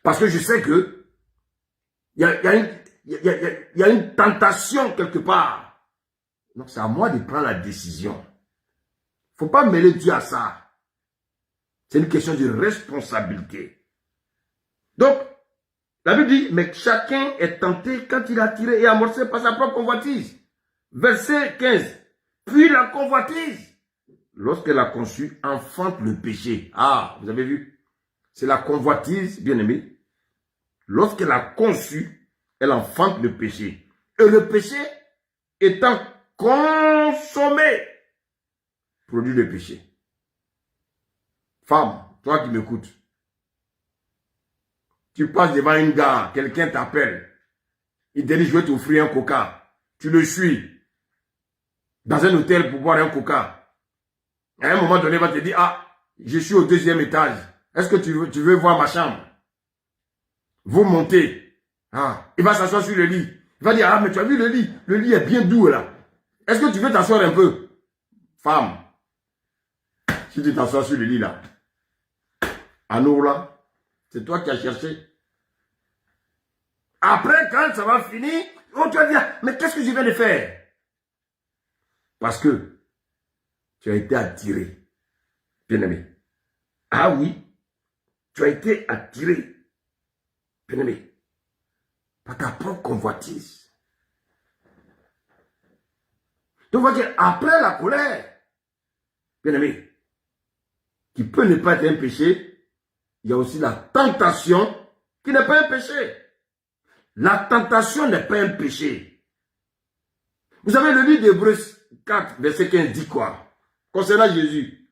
Parce que je sais que il y a une tentation quelque part. Donc, c'est à moi de prendre la décision. Il ne faut pas mêler Dieu à ça. C'est une question de responsabilité. Donc, la Bible dit, mais chacun est tenté quand il est attiré et amorcé par sa propre convoitise. Verset 15. Puis la convoitise, lorsqu'elle a conçu, enfante le péché. Ah, vous avez vu? C'est la convoitise, bien aimé. Lorsqu'elle a conçu, elle enfante le péché. Et le péché étant consommé, produit le péché. Femme, toi qui m'écoutes, tu passes devant une gare, quelqu'un t'appelle, il te dit, je vais t'offrir un coca. Tu le suis dans un hôtel pour boire un coca. À un moment donné, il va te dire, ah, je suis au 2e étage. Est-ce que tu veux voir ma chambre? Vous montez. Ah, il va s'asseoir sur le lit. Il va dire, ah, mais tu as vu le lit? Le lit est bien doux là. Est-ce que tu veux t'asseoir un peu? Femme, si tu t'assois sur le lit là, à nous là, c'est toi qui as cherché. Après, quand ça va finir, on te va dire, mais qu'est-ce que je viens de faire? Parce que tu as été attiré, bien-aimé. Ah oui, tu as été attiré, bien-aimé, par ta propre convoitise. Donc, on va dire, après la colère, bien-aimé, qui peut ne pas être un péché, il y a aussi la tentation qui n'est pas un péché. La tentation n'est pas un péché. Vous savez, le livre d'Hébreux 4, verset 15 dit quoi? Concernant Jésus.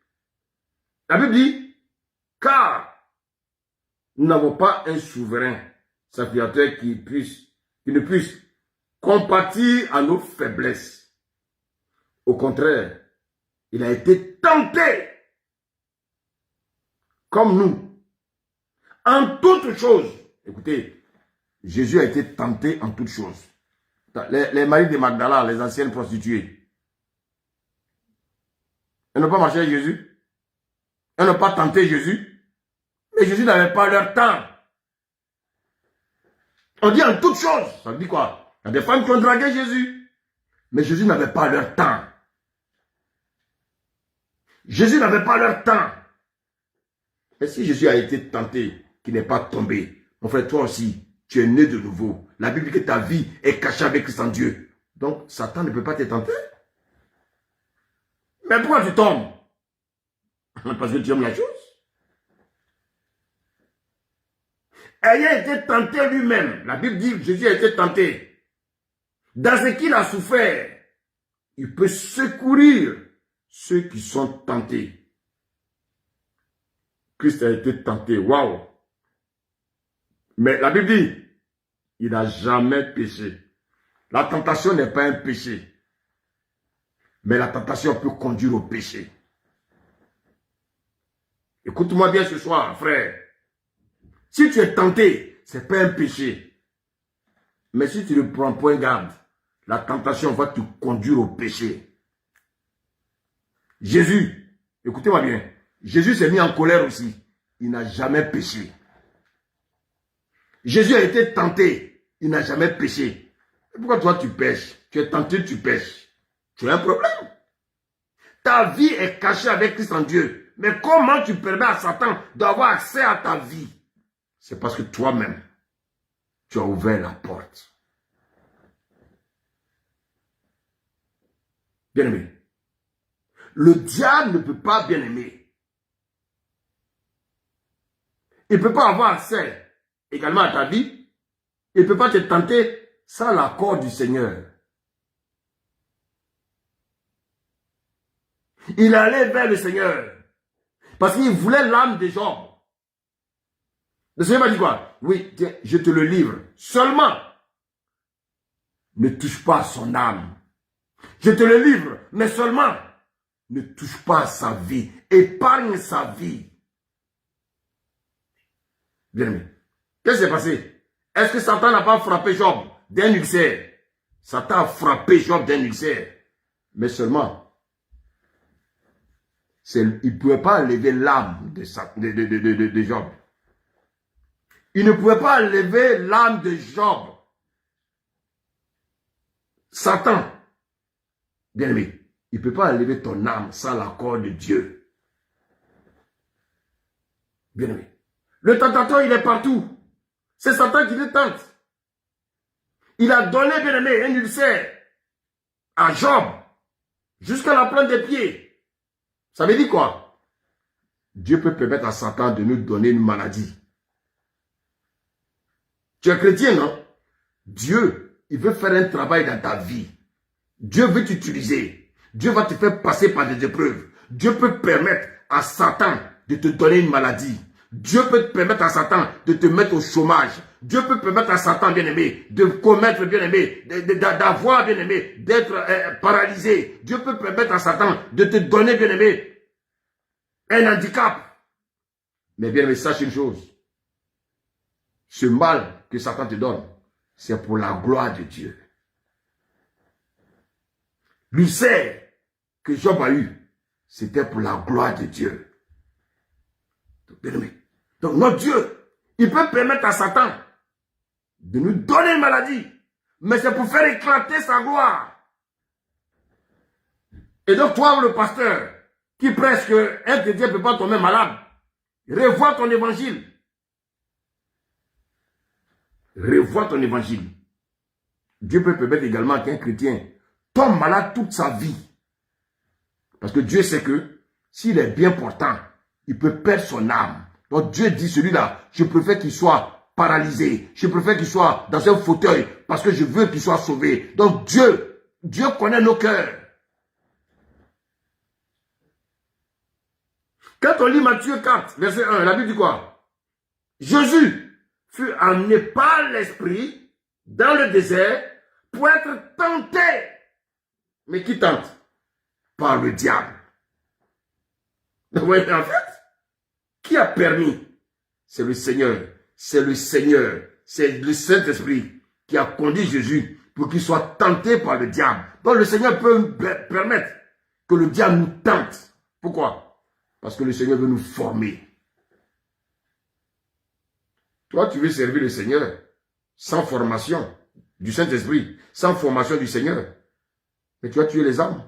La Bible dit, car nous n'avons pas un souverain sacrificateur qui ne puisse compatir à nos faiblesses. Au contraire, il a été tenté comme nous, en toutes choses. Écoutez, Jésus a été tenté en toutes choses. Les maris de Magdala, les anciennes prostituées, elles n'ont pas marché avec Jésus. Elles n'ont pas tenté Jésus. Mais Jésus n'avait pas leur temps. On dit en toutes choses. Ça veut dire quoi? Il y a des femmes qui ont dragué Jésus. Mais Jésus n'avait pas leur temps. Jésus n'avait pas leur temps. Et si Jésus a été tenté, qu'il n'est pas tombé, mon frère, toi aussi, tu es né de nouveau. La Bible dit que ta vie est cachée avec Christ en Dieu. Donc, Satan ne peut pas te tenter. Mais pourquoi tu tombes? Parce que tu aimes la chose. ayant été tenté lui-même. La Bible dit que Jésus a été tenté. Dans ce qu'il a souffert, il peut secourir ceux qui sont tentés. Christ a été tenté. Waouh! Mais la Bible dit, il n'a jamais péché. La tentation n'est pas un péché. Mais la tentation peut conduire au péché. Écoute-moi bien ce soir, frère. Si tu es tenté, ce n'est pas un péché. Mais si tu ne prends point garde, la tentation va te conduire au péché. Jésus, écoutez-moi bien, Jésus s'est mis en colère aussi. Il n'a jamais péché. Jésus a été tenté. Il n'a jamais péché. Et pourquoi toi tu pêches? Tu es tenté, tu pêches. Tu as un problème. Ta vie est cachée avec Christ en Dieu. Mais comment tu permets à Satan d'avoir accès à ta vie? C'est parce que toi-même, tu as ouvert la porte. Bien-aimé, le diable ne peut pas, bien-aimé. Il ne peut pas avoir accès également à ta vie. Il ne peut pas te tenter sans l'accord du Seigneur. Il allait vers le Seigneur parce qu'il voulait l'âme de Job. Le Seigneur m'a dit quoi? Oui, tiens, je te le livre. Seulement, ne touche pas à son âme. Je te le livre, mais seulement, ne touche pas à sa vie. Épargne sa vie. Bien-aimé, qu'est-ce qui s'est passé? Est-ce que Satan n'a pas frappé Job d'un ulcère? Satan a frappé Job d'un ulcère. Mais seulement, il ne pouvait pas enlever l'âme de Job. Il ne pouvait pas enlever l'âme de Job. Satan, bien-aimé, il ne peut pas enlever ton âme sans l'accord de Dieu. Bien-aimé, le tentateur, il est partout. C'est Satan qui le tente. Il a donné, bien-aimé, un ulcère à Job jusqu'à la plante des pieds. Ça veut dire quoi? Dieu peut permettre à Satan de nous donner une maladie. Tu es chrétien, non? Dieu, il veut faire un travail dans ta vie. Dieu veut t'utiliser. Dieu va te faire passer par des épreuves. Dieu peut permettre à Satan de te donner une maladie. Dieu peut te permettre à Satan de te mettre au chômage. Dieu peut permettre à Satan, bien-aimé, de commettre, bien-aimé, d'avoir, bien-aimé, d'être paralysé. Dieu peut permettre à Satan de te donner, bien-aimé, un handicap. Mais bien-aimé, sache une chose. Ce mal que Satan te donne, c'est pour la gloire de Dieu. L'ulcère que Job a eu, c'était pour la gloire de Dieu. Bien-aimé. Donc notre Dieu, il peut permettre à Satan de nous donner une maladie, mais c'est pour faire éclater sa gloire. Et donc toi, le pasteur, qui prêche qu'un chrétien ne peut pas tomber malade, revois ton évangile. Revois ton évangile. Dieu peut permettre également qu'un chrétien tombe malade toute sa vie. Parce que Dieu sait que s'il est bien portant, il peut perdre son âme. Donc Dieu dit, celui-là, je préfère qu'il soit paralysé. Je préfère qu'il soit dans un fauteuil parce que je veux qu'il soit sauvé. Donc Dieu connaît nos cœurs. Quand on lit Matthieu 4, verset 1, la Bible dit quoi? Jésus fut amené par l'Esprit dans le désert pour être tenté. Mais qui tente? Par le diable. Vous voyez, en fait, qui a permis? C'est le Seigneur. C'est le Seigneur. C'est le Saint-Esprit qui a conduit Jésus pour qu'il soit tenté par le diable. Donc le Seigneur peut permettre que le diable nous tente. Pourquoi? Parce que le Seigneur veut nous former. Toi, tu veux servir le Seigneur sans formation du Saint-Esprit, sans formation du Seigneur. Mais tu vas tuer les âmes.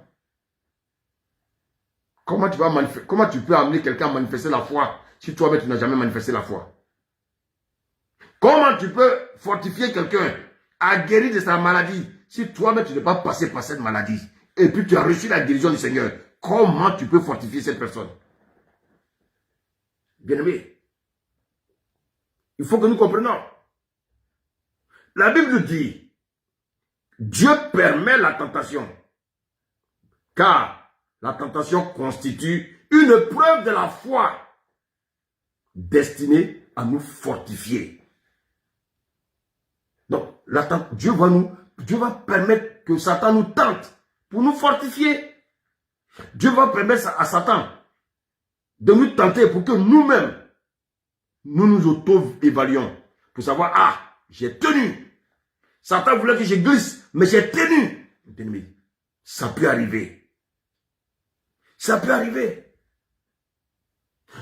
Comment tu peux amener quelqu'un à manifester la foi si toi-même tu n'as jamais manifesté la foi? Comment tu peux fortifier quelqu'un à guérir de sa maladie si toi-même tu n'es pas passé par cette maladie et puis tu as reçu la guérison du Seigneur? Comment tu peux fortifier cette personne? Bien-aimé, Il faut que nous comprenions. La Bible dit, Dieu permet la tentation, car la tentation constitue une preuve de la foi destinée à nous fortifier. Donc, Dieu va permettre que Satan nous tente pour nous fortifier. Dieu va permettre à Satan de nous tenter pour que nous-mêmes, nous nous auto-évaluons. Pour savoir, ah, j'ai tenu. Satan voulait que je glisse, mais j'ai tenu. Ça peut arriver. Ça peut arriver.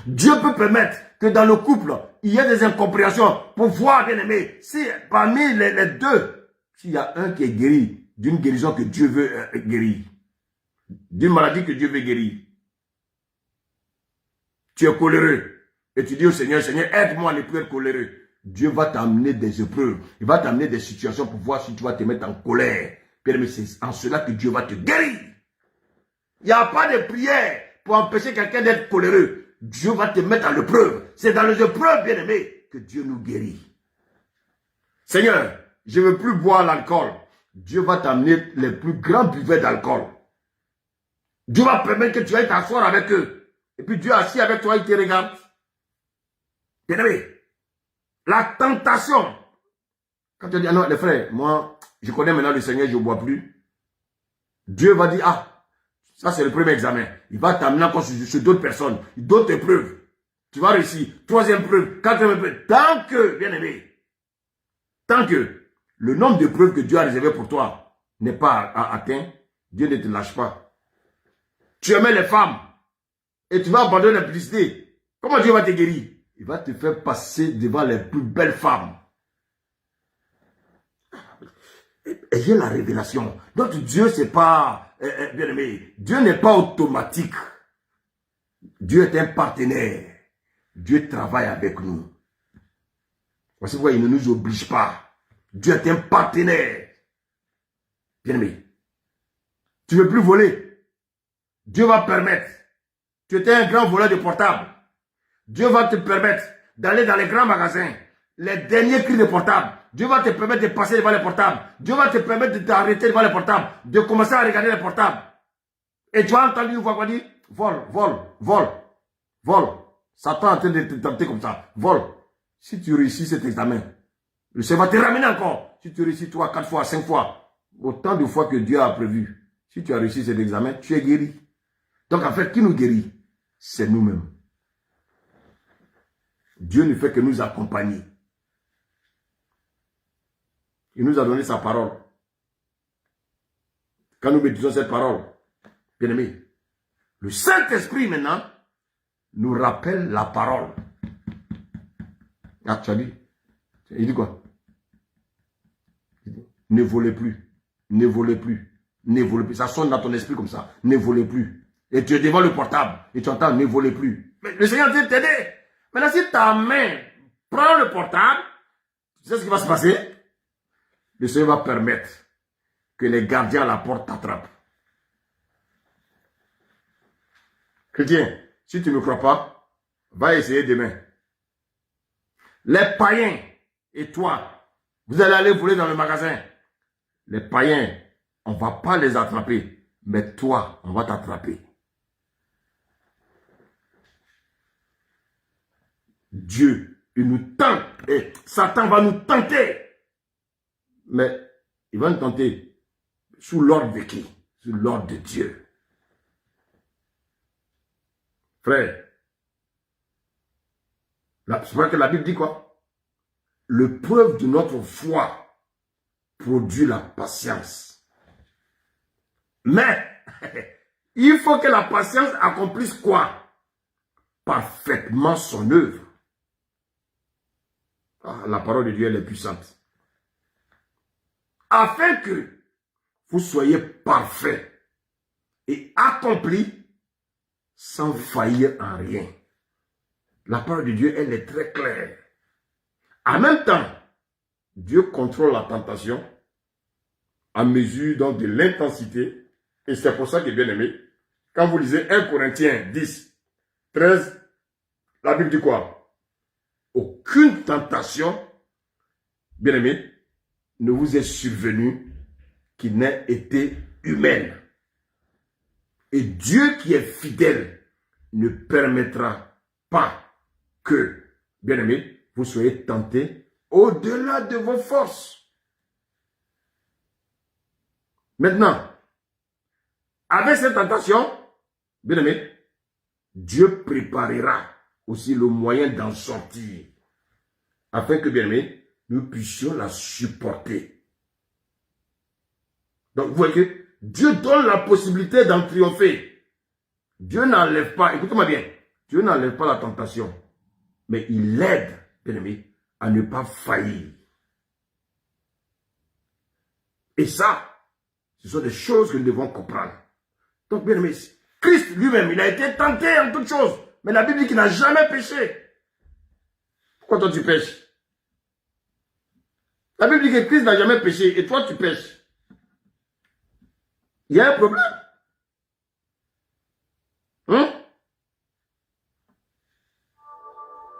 Dieu peut permettre que dans le couple, il y ait des incompréhensions pour voir, bien aimé, si parmi les deux, s'il y a un qui est guéri d'une guérison que Dieu veut guérir, d'une maladie que Dieu veut guérir, tu es coléreux et tu dis au Seigneur, Seigneur, aide-moi à ne plus être coléreux. Dieu va t'amener des épreuves, il va t'amener des situations pour voir si tu vas te mettre en colère. Bien aimé, c'est en cela que Dieu va te guérir. Il n'y a pas de prière pour empêcher quelqu'un d'être coléreux. Dieu va te mettre à l'épreuve. C'est dans les épreuves, bien aimé, que Dieu nous guérit. Seigneur, je ne veux plus boire l'alcool. Dieu va t'amener les plus grands buveurs d'alcool. Dieu va permettre que tu ailles t'asseoir avec eux. Et puis Dieu assis avec toi, il te regarde. Bien aimé, la tentation. Quand tu dis, ah non, les frères, moi, je connais maintenant le Seigneur, je ne bois plus. Dieu va dire, ah, ça, c'est le premier examen. Il va t'amener encore sur d'autres personnes, d'autres épreuves. Tu vas réussir. Troisième preuve, quatrième preuve. Tant que, bien aimé, tant que le nombre d'épreuves que Dieu a réservé pour toi n'est pas atteint, Dieu ne te lâche pas. Tu aimais les femmes et tu vas abandonner la publicité. Comment Dieu va te guérir? Il va te faire passer devant les plus belles femmes. Ayez la révélation. Notre Dieu, c'est pas... bien aimé, Dieu n'est pas automatique. Dieu est un partenaire. Dieu travaille avec nous. Voici pourquoi il ne nous oblige pas. Dieu est un partenaire. Bien aimé, tu ne veux plus voler. Dieu va permettre. Tu étais un grand voleur de portable. Dieu va te permettre d'aller dans les grands magasins. Les derniers cris de portable. Dieu va te permettre de passer devant les portables. Dieu va te permettre de t'arrêter devant les portables. De commencer à regarder les portables. Et tu as entendu une voix qui dit, vol, vol, vol, vol. Satan est en train de te tenter comme ça. Vol. Si tu réussis cet examen, le Seigneur va te ramener encore. Si tu réussis 3, 4 fois, 5 fois, autant de fois que Dieu a prévu. Si tu as réussi cet examen, tu es guéri. Donc en fait, qui nous guérit? C'est nous-mêmes. Dieu ne fait que nous accompagner. Il nous a donné sa parole. Quand nous méditons cette parole, bien aimé, le Saint-Esprit maintenant nous rappelle la parole. Ah, tu as dit? Il dit quoi? Il dit, ne volez plus, ne volez plus, ne volez plus. Ça sonne dans ton esprit comme ça, ne volez plus. Et tu es devant le portable et tu entends ne volez plus. Mais le Seigneur dit t'aider. Maintenant, si ta main prend le portable, tu sais ce qui va se passer? Le Seigneur va permettre que les gardiens à la porte t'attrapent. Chrétien, si tu ne me crois pas, va essayer demain. Les païens et toi, vous allez aller voler dans le magasin. Les païens, on ne va pas les attraper, mais toi, on va t'attraper. Dieu, il nous tente et Satan va nous tenter. Mais il va nous tenter sous l'ordre de qui? Sous l'ordre de Dieu. Frère, c'est vrai que la Bible dit quoi? Le preuve de notre foi produit la patience. Mais, il faut que la patience accomplisse quoi? Parfaitement son œuvre. Ah, la parole de Dieu, elle est puissante. Afin que vous soyez parfaits et accomplis sans faillir en rien. La parole de Dieu, elle est très claire. En même temps, Dieu contrôle la tentation à mesure donc de l'intensité. Et c'est pour ça que, bien aimé, quand vous lisez 1 Corinthiens 10, 13, la Bible dit quoi? aucune tentation, bien-aimé, ne vous est survenue qui n'ait été humaine. Et Dieu qui est fidèle ne permettra pas que, bien-aimé, vous soyez tentés au-delà de vos forces. Maintenant, avec cette tentation, bien-aimé, Dieu préparera aussi le moyen d'en sortir, afin que, bien-aimé, nous puissions la supporter. Donc, vous voyez que Dieu donne la possibilité d'en triompher. Dieu n'enlève pas, écoutez-moi bien, Dieu n'enlève pas la tentation, mais il aide, bien-aimé, à ne pas faillir. Et ça, ce sont des choses que nous devons comprendre. Donc, bien aimé, Christ lui-même, il a été tenté en toutes choses. Mais la Bible dit qu'il n'a jamais péché. Pourquoi toi tu pêches? La Bible dit que Christ n'a jamais péché et toi tu pêches. Il y a un problème.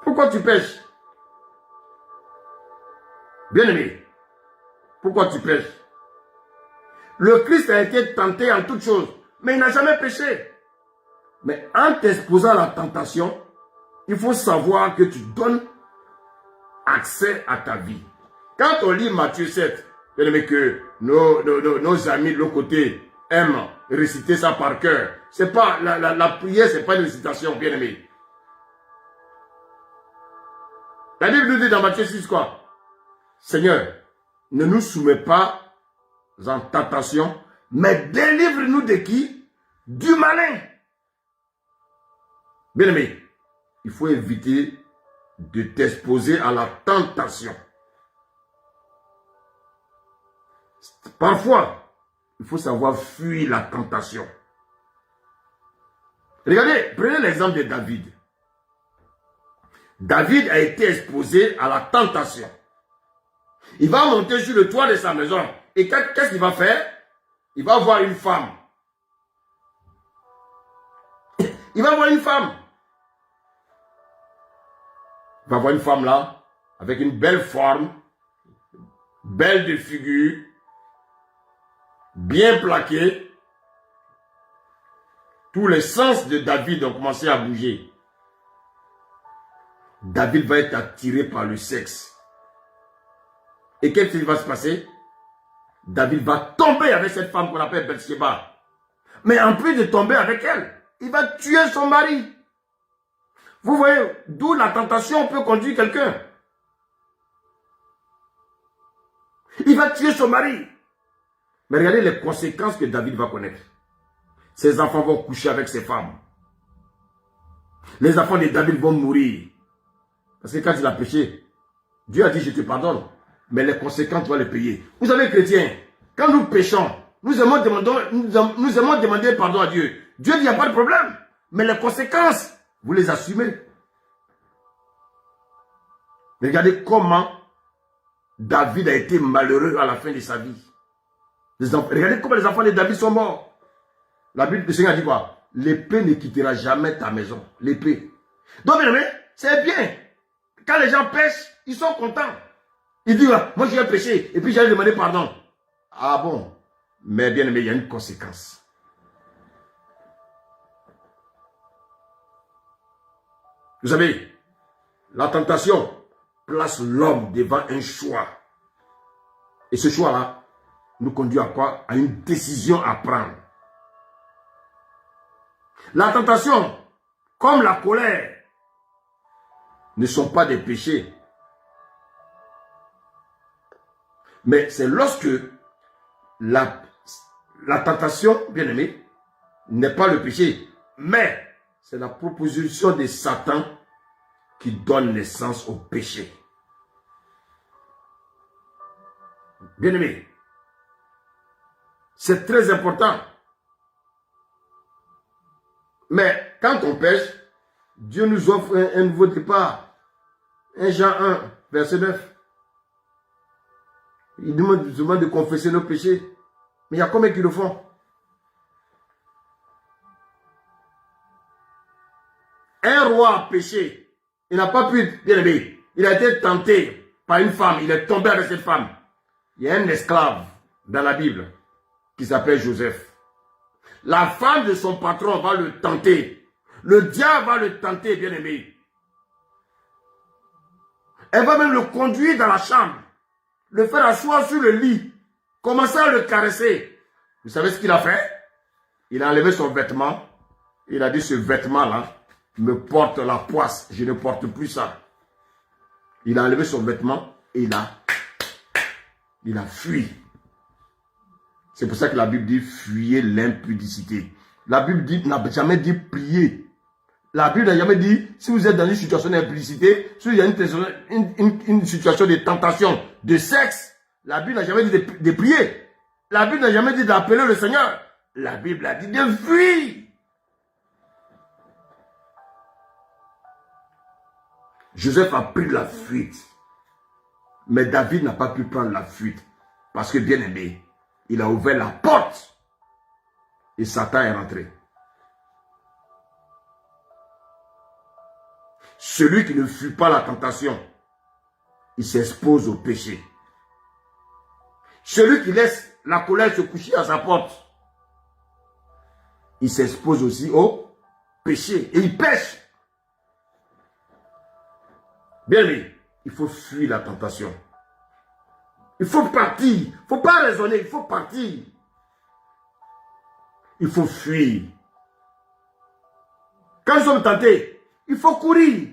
Pourquoi tu pêches? Bien aimé, pourquoi tu pêches? Le Christ a été tenté en toutes choses, mais il n'a jamais péché. Mais en t'exposant à la tentation, il faut savoir que tu donnes accès à ta vie. Quand on lit Matthieu 7, bien aimé, que nos amis de l'autre côté aiment réciter ça par cœur. C'est pas la prière, c'est pas une récitation, bien aimé. La Bible nous dit dans Matthieu 6 quoi? Seigneur, ne nous soumets pas en tentation, mais délivre-nous de qui? Du malin. Bien aimé, il faut éviter de t'exposer à la tentation. Parfois, il faut savoir fuir la tentation. Regardez, prenez l'exemple de David. David a été exposé à la tentation. Il va monter sur le toit de sa maison. Et qu'est-ce qu'il va faire? Il va voir une femme. Il va voir une femme. Il va voir une femme là, avec une belle forme, belle de figure, bien plaquée. Tous les sens de David ont commencé à bouger. David va être attiré par le sexe. Et qu'est-ce qui va se passer? David va tomber avec cette femme qu'on appelle Bathsheba. Mais en plus de tomber avec elle, il va tuer son mari. Vous voyez, d'où la tentation peut conduire quelqu'un. Il va tuer son mari. Mais regardez les conséquences que David va connaître. Ses enfants vont coucher avec ses femmes. Les enfants de David vont mourir. Parce que quand il a péché, Dieu a dit je te pardonne. Mais les conséquences, tu vas les payer. Vous savez, chrétiens, quand nous péchons, nous aimons demander pardon à Dieu. Dieu dit, il n'y a pas de problème. Mais les conséquences, vous les assumez. Regardez comment David a été malheureux à la fin de sa vie. Regardez comment les enfants de David sont morts. La Bible du Seigneur dit quoi? L'épée ne quittera jamais ta maison. L'épée. Donc, bien aimé, c'est bien. Quand les gens pêchent, ils sont contents. Ils disent, moi j'ai péché, et puis j'ai demandé pardon. Ah bon? Mais bien aimé, il y a une conséquence. Vous savez, la tentation place l'homme devant un choix. Et ce choix-là nous conduit à quoi? À une décision à prendre. La tentation, comme la colère, ne sont pas des péchés. Mais c'est lorsque la tentation, bien aimé, n'est pas le péché, mais c'est la proposition de Satan qui donne naissance au péché. Bien aimé, c'est très important. Mais quand on pêche, Dieu nous offre un nouveau départ. 1 Jean 1, verset 9. Il demande de confesser nos péchés. Mais il y a combien qui le font? Un roi a péché. Il n'a pas pu, bien aimé, il a été tenté par une femme, il est tombé avec cette femme. Il y a un esclave dans la Bible qui s'appelle Joseph. La femme de son patron va le tenter. Le diable va le tenter, bien-aimé. Elle va même le conduire dans la chambre, le faire asseoir sur le lit, commencer à le caresser. Vous savez ce qu'il a fait? Il a enlevé son vêtement. Il a dit, ce vêtement-là me porte la poisse. Je ne porte plus ça. Il a enlevé son vêtement et il a fui. C'est pour ça que la Bible dit, fuyez l'impudicité. La Bible n'a jamais dit prier. La Bible n'a jamais dit, si vous êtes dans une situation d'impudicité, si il y a une situation de tentation, de sexe, la Bible n'a jamais dit de prier. La Bible n'a jamais dit d'appeler le Seigneur. La Bible a dit de fuir. Joseph a pris la fuite. Mais David n'a pas pu prendre la fuite. Parce que, bien aimé, il a ouvert la porte. Et Satan est rentré. Celui qui ne fuit pas la tentation, il s'expose au péché. Celui qui laisse la colère se coucher à sa porte, il s'expose aussi au péché. Et il pêche. Bien aimé, il faut fuir la tentation. Il faut partir. Il ne faut pas raisonner, il faut partir. Il faut fuir. Quand nous sommes tentés, il faut courir.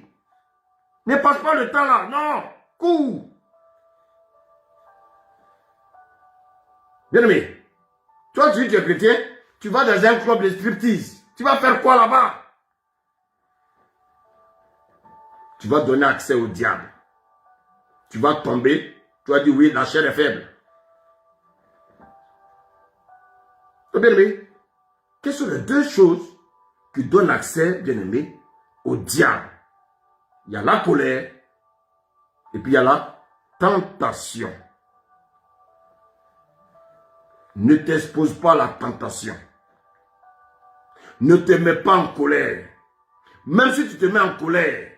Ne passe pas le temps là. Non, cours. Bien aimé, toi tu es chrétien, tu vas dans un club de striptease. Tu vas faire quoi là-bas? Tu vas donner accès au diable. Tu vas tomber. Tu vas dire oui, la chair est faible. Bien aimé, quelles sont les deux choses qui donnent accès, bien aimé, au diable? Il y a la colère et puis il y a la tentation. Ne t'expose pas à la tentation. Ne te mets pas en colère. Même si tu te mets en colère,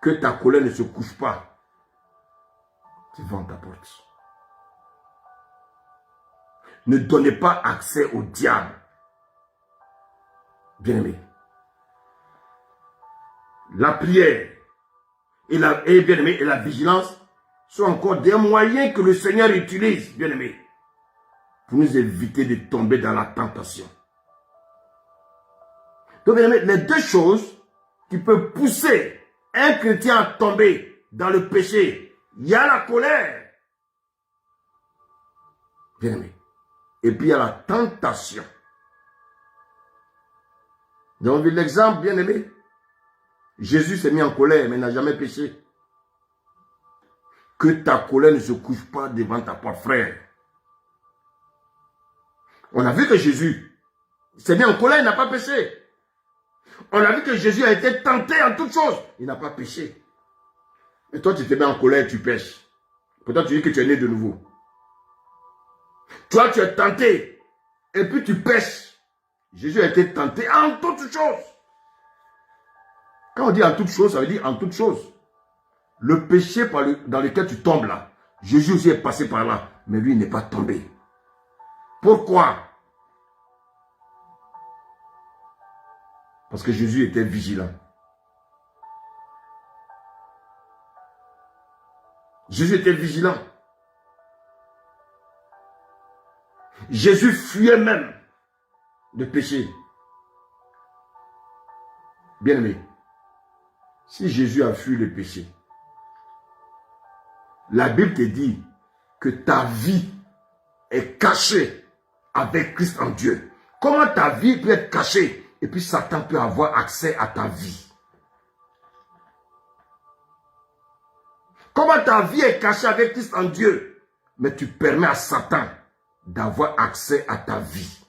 que ta colère ne se couche pas devant ta porte. Ne donnez pas accès au diable. Bien-aimé. La prière et la vigilance sont encore des moyens que le Seigneur utilise, bien-aimé, pour nous éviter de tomber dans la tentation. Donc, bien-aimé, les deux choses qui peuvent pousser un chrétien à tomber dans le péché, il y a la colère, bien-aimé, et puis il y a la tentation. Donc, l'exemple, bien-aimé, Jésus s'est mis en colère, mais n'a jamais péché. Que ta colère ne se couche pas devant ta porte, frère. On a vu que Jésus s'est mis en colère, il n'a pas péché. On a vu que Jésus a été tenté en toutes choses, il n'a pas péché. Et toi, tu te mets en colère, tu pêches. Pourtant, tu dis que tu es né de nouveau. Toi, tu es tenté, et puis tu pêches. Jésus a été tenté en toutes choses. Quand on dit en toutes choses, ça veut dire en toutes choses. Le péché dans lequel tu tombes là, Jésus aussi est passé par là, mais lui, il n'est pas tombé. Pourquoi? Parce que Jésus était vigilant. Jésus était vigilant. Jésus fuyait même le péché. Bien-aimé, si Jésus a fui le péché, la Bible te dit que ta vie est cachée avec Christ en Dieu. Comment ta vie peut être cachée et puis Satan peut avoir accès à ta vie? Comment ta vie est cachée avec Christ en Dieu, mais tu permets à Satan d'avoir accès à ta vie?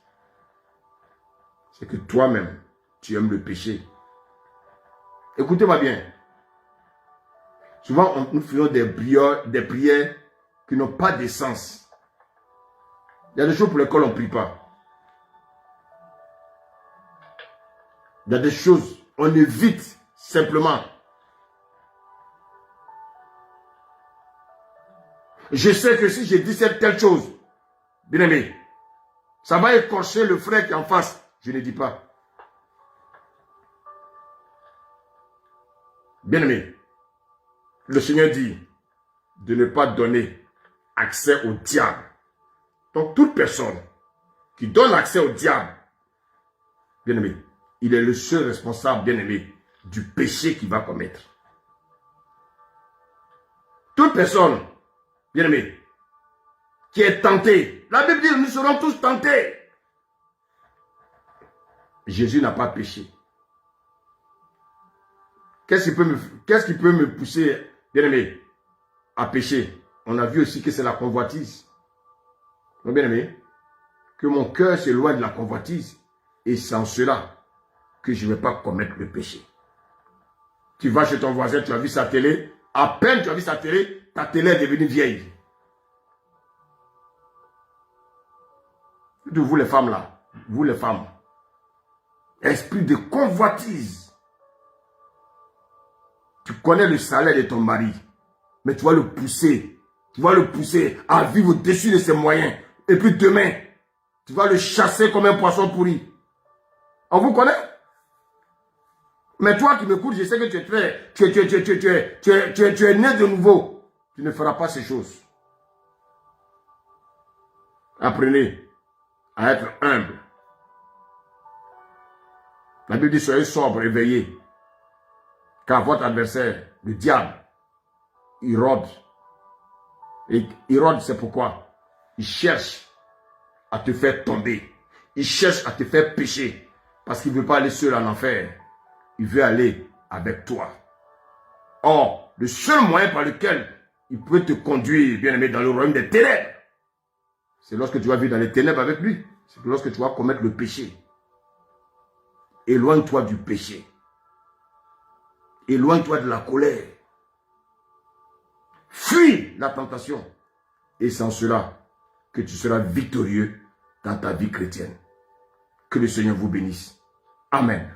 C'est que toi-même, tu aimes le péché. Écoutez-moi bien. Souvent, nous faisons des prières qui n'ont pas de sens. Il y a des choses pour lesquelles on ne prie pas. Il y a des choses, on évite simplement. Je sais que si j'ai dit cette telle chose, bien aimé, ça va écorcher le frère qui est en face. Je ne dis pas. Bien aimé, le Seigneur dit de ne pas donner accès au diable. Donc toute personne qui donne accès au diable, bien aimé, il est le seul responsable, bien aimé, du péché qu'il va commettre. Toute personne, bien aimé, qui est tentée, la Bible dit nous serons tous tentés. Jésus n'a pas péché. Qu'est-ce qui peut me pousser, bien aimé, à pécher? On a vu aussi que c'est la convoitise. Donc, bien aimé, que mon cœur s'éloigne de la convoitise. Et c'est en cela que je ne vais pas commettre le péché. Tu vas chez ton voisin, tu as vu sa télé. À peine tu as vu sa télé, ta télé est devenue vieille. De vous les femmes là, vous les femmes, esprit de convoitise. Tu connais le salaire de ton mari, mais tu vas le pousser. Tu vas le pousser à vivre au-dessus de ses moyens. Et puis demain, tu vas le chasser comme un poisson pourri. On vous connaît? Mais toi qui m'écoutes, je sais que tu es né de nouveau. Tu ne feras pas ces choses. Apprenez à être humble. La Bible dit soyez sobre et veillez. Car votre adversaire, le diable, il rôde. Et il rôde, c'est pourquoi? Il cherche à te faire tomber. Il cherche à te faire pécher. Parce qu'il ne veut pas aller seul en enfer. Il veut aller avec toi. Or, le seul moyen par lequel il peut te conduire, bien aimé, dans le royaume des ténèbres, c'est lorsque tu vas vivre dans les ténèbres avec lui. C'est lorsque tu vas commettre le péché. Éloigne-toi du péché. Éloigne-toi de la colère. Fuis la tentation. Et c'est en cela que tu seras victorieux dans ta vie chrétienne. Que le Seigneur vous bénisse. Amen.